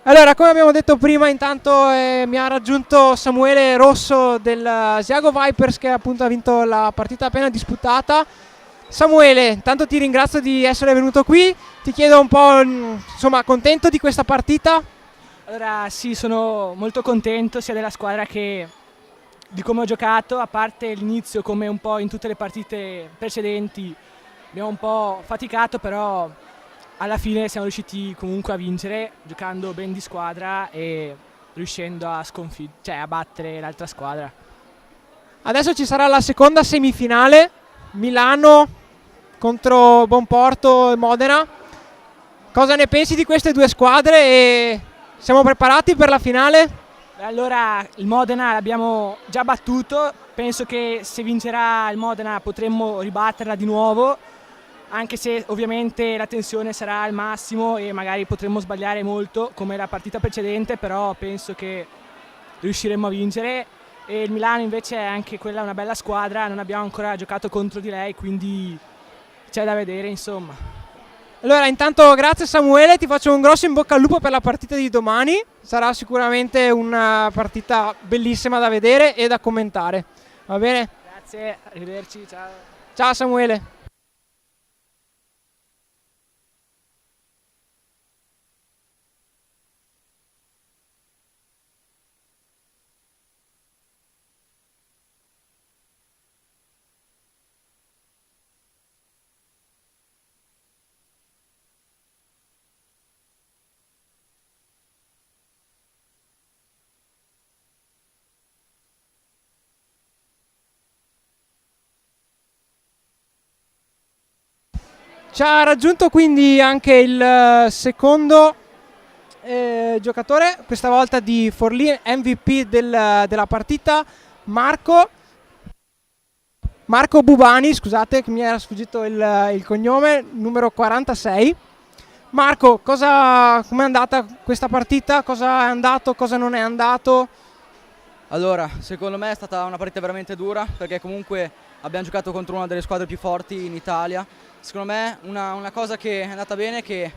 Allora, come abbiamo detto prima, intanto mi ha raggiunto Samuele Rosso del Asiago Vipers, che appunto ha vinto la partita appena disputata. Samuele, intanto ti ringrazio di essere venuto qui, ti chiedo un po', insomma, contento di questa partita? Allora sì, sono molto contento sia della squadra che di come ho giocato, a parte l'inizio, come un po' in tutte le partite precedenti abbiamo un po' faticato, però alla fine siamo riusciti comunque a vincere giocando ben di squadra e riuscendo a a battere l'altra squadra. Adesso ci sarà la seconda semifinale, Milano contro Bonporto e Modena. Cosa ne pensi di queste due squadre e siamo preparati per la finale? Allora il Modena l'abbiamo già battuto, penso che se vincerà il Modena potremmo ribatterla di nuovo, anche se ovviamente la tensione sarà al massimo e magari potremmo sbagliare molto come la partita precedente, però penso che riusciremo a vincere e il Milano invece è anche quella una bella squadra, non abbiamo ancora giocato contro di lei, quindi c'è da vedere, insomma. Allora, intanto grazie Samuele, ti faccio un grosso in bocca al lupo per la partita di domani. Sarà sicuramente una partita bellissima da vedere e da commentare. Va bene? Grazie, arrivederci, ciao. Ciao Samuele. Ci ha raggiunto quindi anche il secondo giocatore, questa volta di Forlì, MVP della partita, Marco Bubani, scusate che mi era sfuggito il cognome, numero 46. Marco, com'è andata questa partita? Cosa è andato, cosa non è andato? Allora, secondo me è stata una partita veramente dura perché comunque abbiamo giocato contro una delle squadre più forti in Italia. Secondo me una cosa che è andata bene è che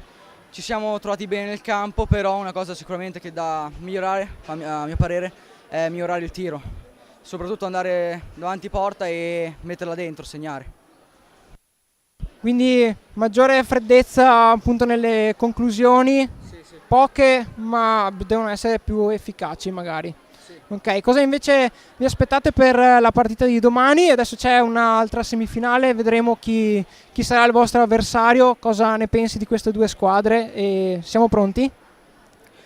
ci siamo trovati bene nel campo, però una cosa sicuramente che da migliorare, a mio parere, è migliorare il tiro. Soprattutto andare davanti porta e metterla dentro, segnare. Quindi maggiore freddezza appunto nelle conclusioni, poche ma devono essere più efficaci magari. Ok, cosa invece vi aspettate per la partita di domani? Adesso c'è un'altra semifinale, vedremo chi sarà il vostro avversario, cosa ne pensi di queste due squadre e siamo pronti?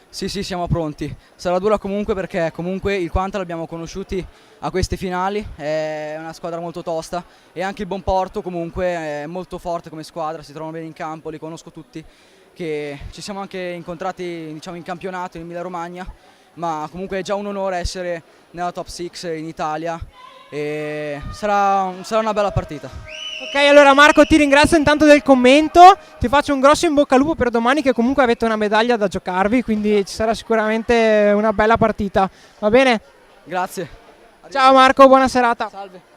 Sì, siamo pronti. Sarà dura comunque perché comunque il Quanta l'abbiamo conosciuti a queste finali, è una squadra molto tosta e anche il Bonporto comunque è molto forte come squadra, si trovano bene in campo, li conosco tutti, che ci siamo anche incontrati diciamo in campionato in Emilia Romagna, ma comunque è già un onore essere nella top 6 in Italia e sarà una bella partita. Ok, allora Marco ti ringrazio intanto del commento, ti faccio un grosso in bocca al lupo per domani che comunque avete una medaglia da giocarvi, quindi ci sarà sicuramente una bella partita, va bene? Grazie. Ciao Marco, buona serata. Salve.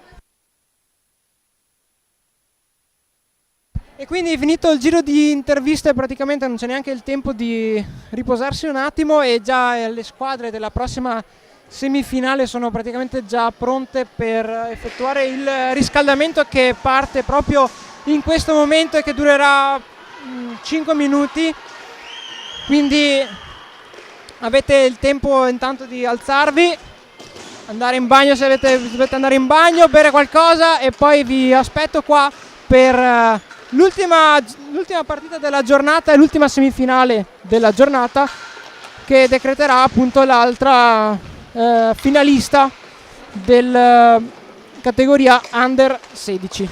E quindi finito il giro di interviste praticamente non c'è neanche il tempo di riposarsi un attimo e già le squadre della prossima semifinale sono praticamente già pronte per effettuare il riscaldamento che parte proprio in questo momento e che durerà 5 minuti, quindi avete il tempo intanto di alzarvi, andare in bagno se dovete andare in bagno, bere qualcosa e poi vi aspetto qua per l'ultima partita della giornata e l'ultima semifinale della giornata che decreterà appunto l'altra finalista della categoria Under 16.